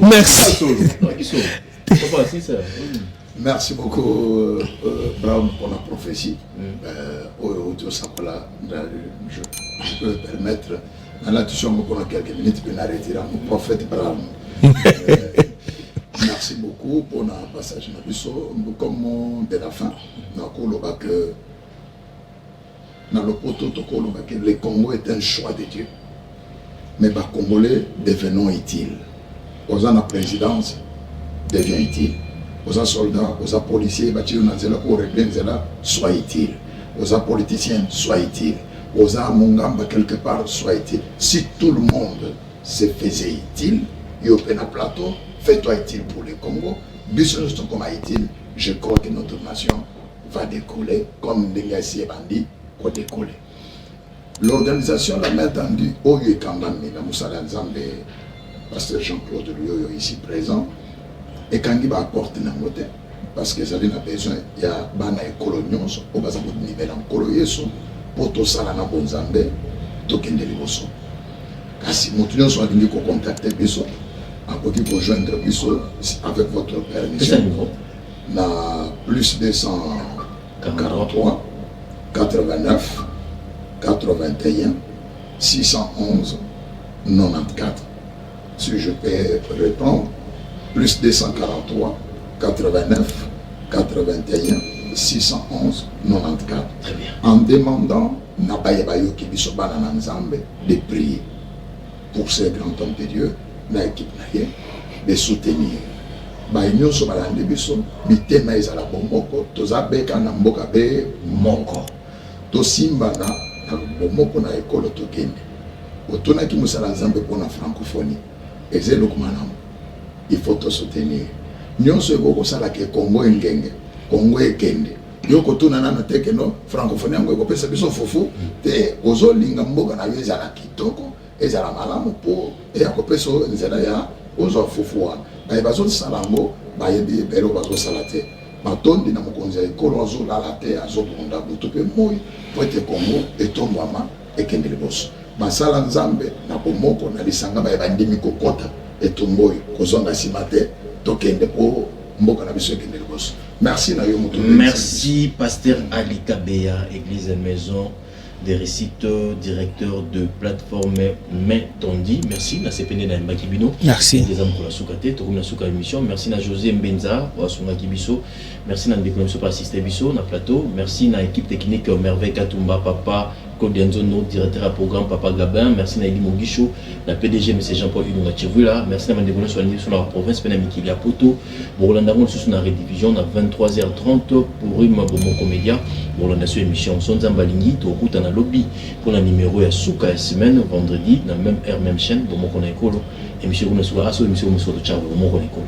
Merci. Merci beaucoup, Brown, pour la prophétie. Je peux permettre, dans la discussion, pendant quelques minutes, de n'arrêter mon prophète Brown. Merci beaucoup pour le passage. Comme de la fin, le Congo est un choix de Dieu. Mais les Congolais devenons utiles. Aux la présidence devient utile. Aux soldats, aux policiers, soient utiles. Aux politiciens, soient utiles. Aux Mongamba, quelque part, soient utiles. Si tout le monde se faisait utile, il y a un plateau, fais-toi utile pour le Congo, business comme utile, je crois que notre nation va décoller comme Ndengasi et Bandi pour décoller. L'organisation l'a main tendue au Yekandami, la Moussala Nzambe, pasteur Jean-Claude Lyoyo ici présent, et quand il va apporter un côté, parce que ça a besoin, il y a des coloniaux, au bas de niveau en coloyeso, pour tout ça, la Bonzambe, tout qui est liboso. Car si nous sommes venus contacter Bisso, en quoi qu'il faut joindre Bisso, avec votre permission, on a plus de 143, 89, 81, 611, 94. Si je peux répondre, plus 243, 89, 81, 611, 94. Très bien. En demandant de prier pour ces grands hommes de Dieu, l'équipe de soutenir. Nous sommes à l'Andebiso, nous sommes à la Bomboko, nous sommes à la Moko. Nous sommes à la Bomboko na école Tokende. Nous sommes à la Zambé pour la francophonie. Et c'est le il faut te soutenir. nyonso ekokosala ke Congo engenge Congo ekende yoko tuna nana teke no francophonie yango ekopesa biso fufu te ozolinga mboka na yo ezala kitoko ezala malamu po ekopesa nzela ya ozwa fufu wana baye bazosala yango bayebi ebele bazosala te matondi na mokonzi ya ekolo azolala te azobunda butu mpe moi po ete Congo etombwama ekende liboso basala nzambe na bomoko na lisanga baye bandimi kokota etumba oyo kozonga nsima te tokende po mboka na biso ekende liboso. Merci na yo moto. Merci Pasteur Ali Kabeya, Église et Maison des réciteurs, directeur de plateforme Main Tondi. Merci na CPN na Mbakibino. Merci. Des hommes pour la soukate, tout comme la souka émission. Merci na José Mbenza pour son Kibiso. Merci na Ndeko pour assister biso na plateau. Merci na équipe technique Merveille Katumba Papa Kodianzono, directeur à programme Papa Gabin. Merci na Eli Mogisho, la PDG M. Jean-Paul Ilunga Chivula. Merci na Mandegona sur la province Penamikili à Poto. Borlandamon sur la rediffusion à 23h30 pour une Bomo Comédia. Borlanda sur émission Sonzambalingi, Tokuta na lobby pour la numéro ya Souka et semaine vendredi dans même heure même chaîne Bomo Konekolo. Émission Bomo Souka Asso émission Bomo Souka Bomo Konekolo.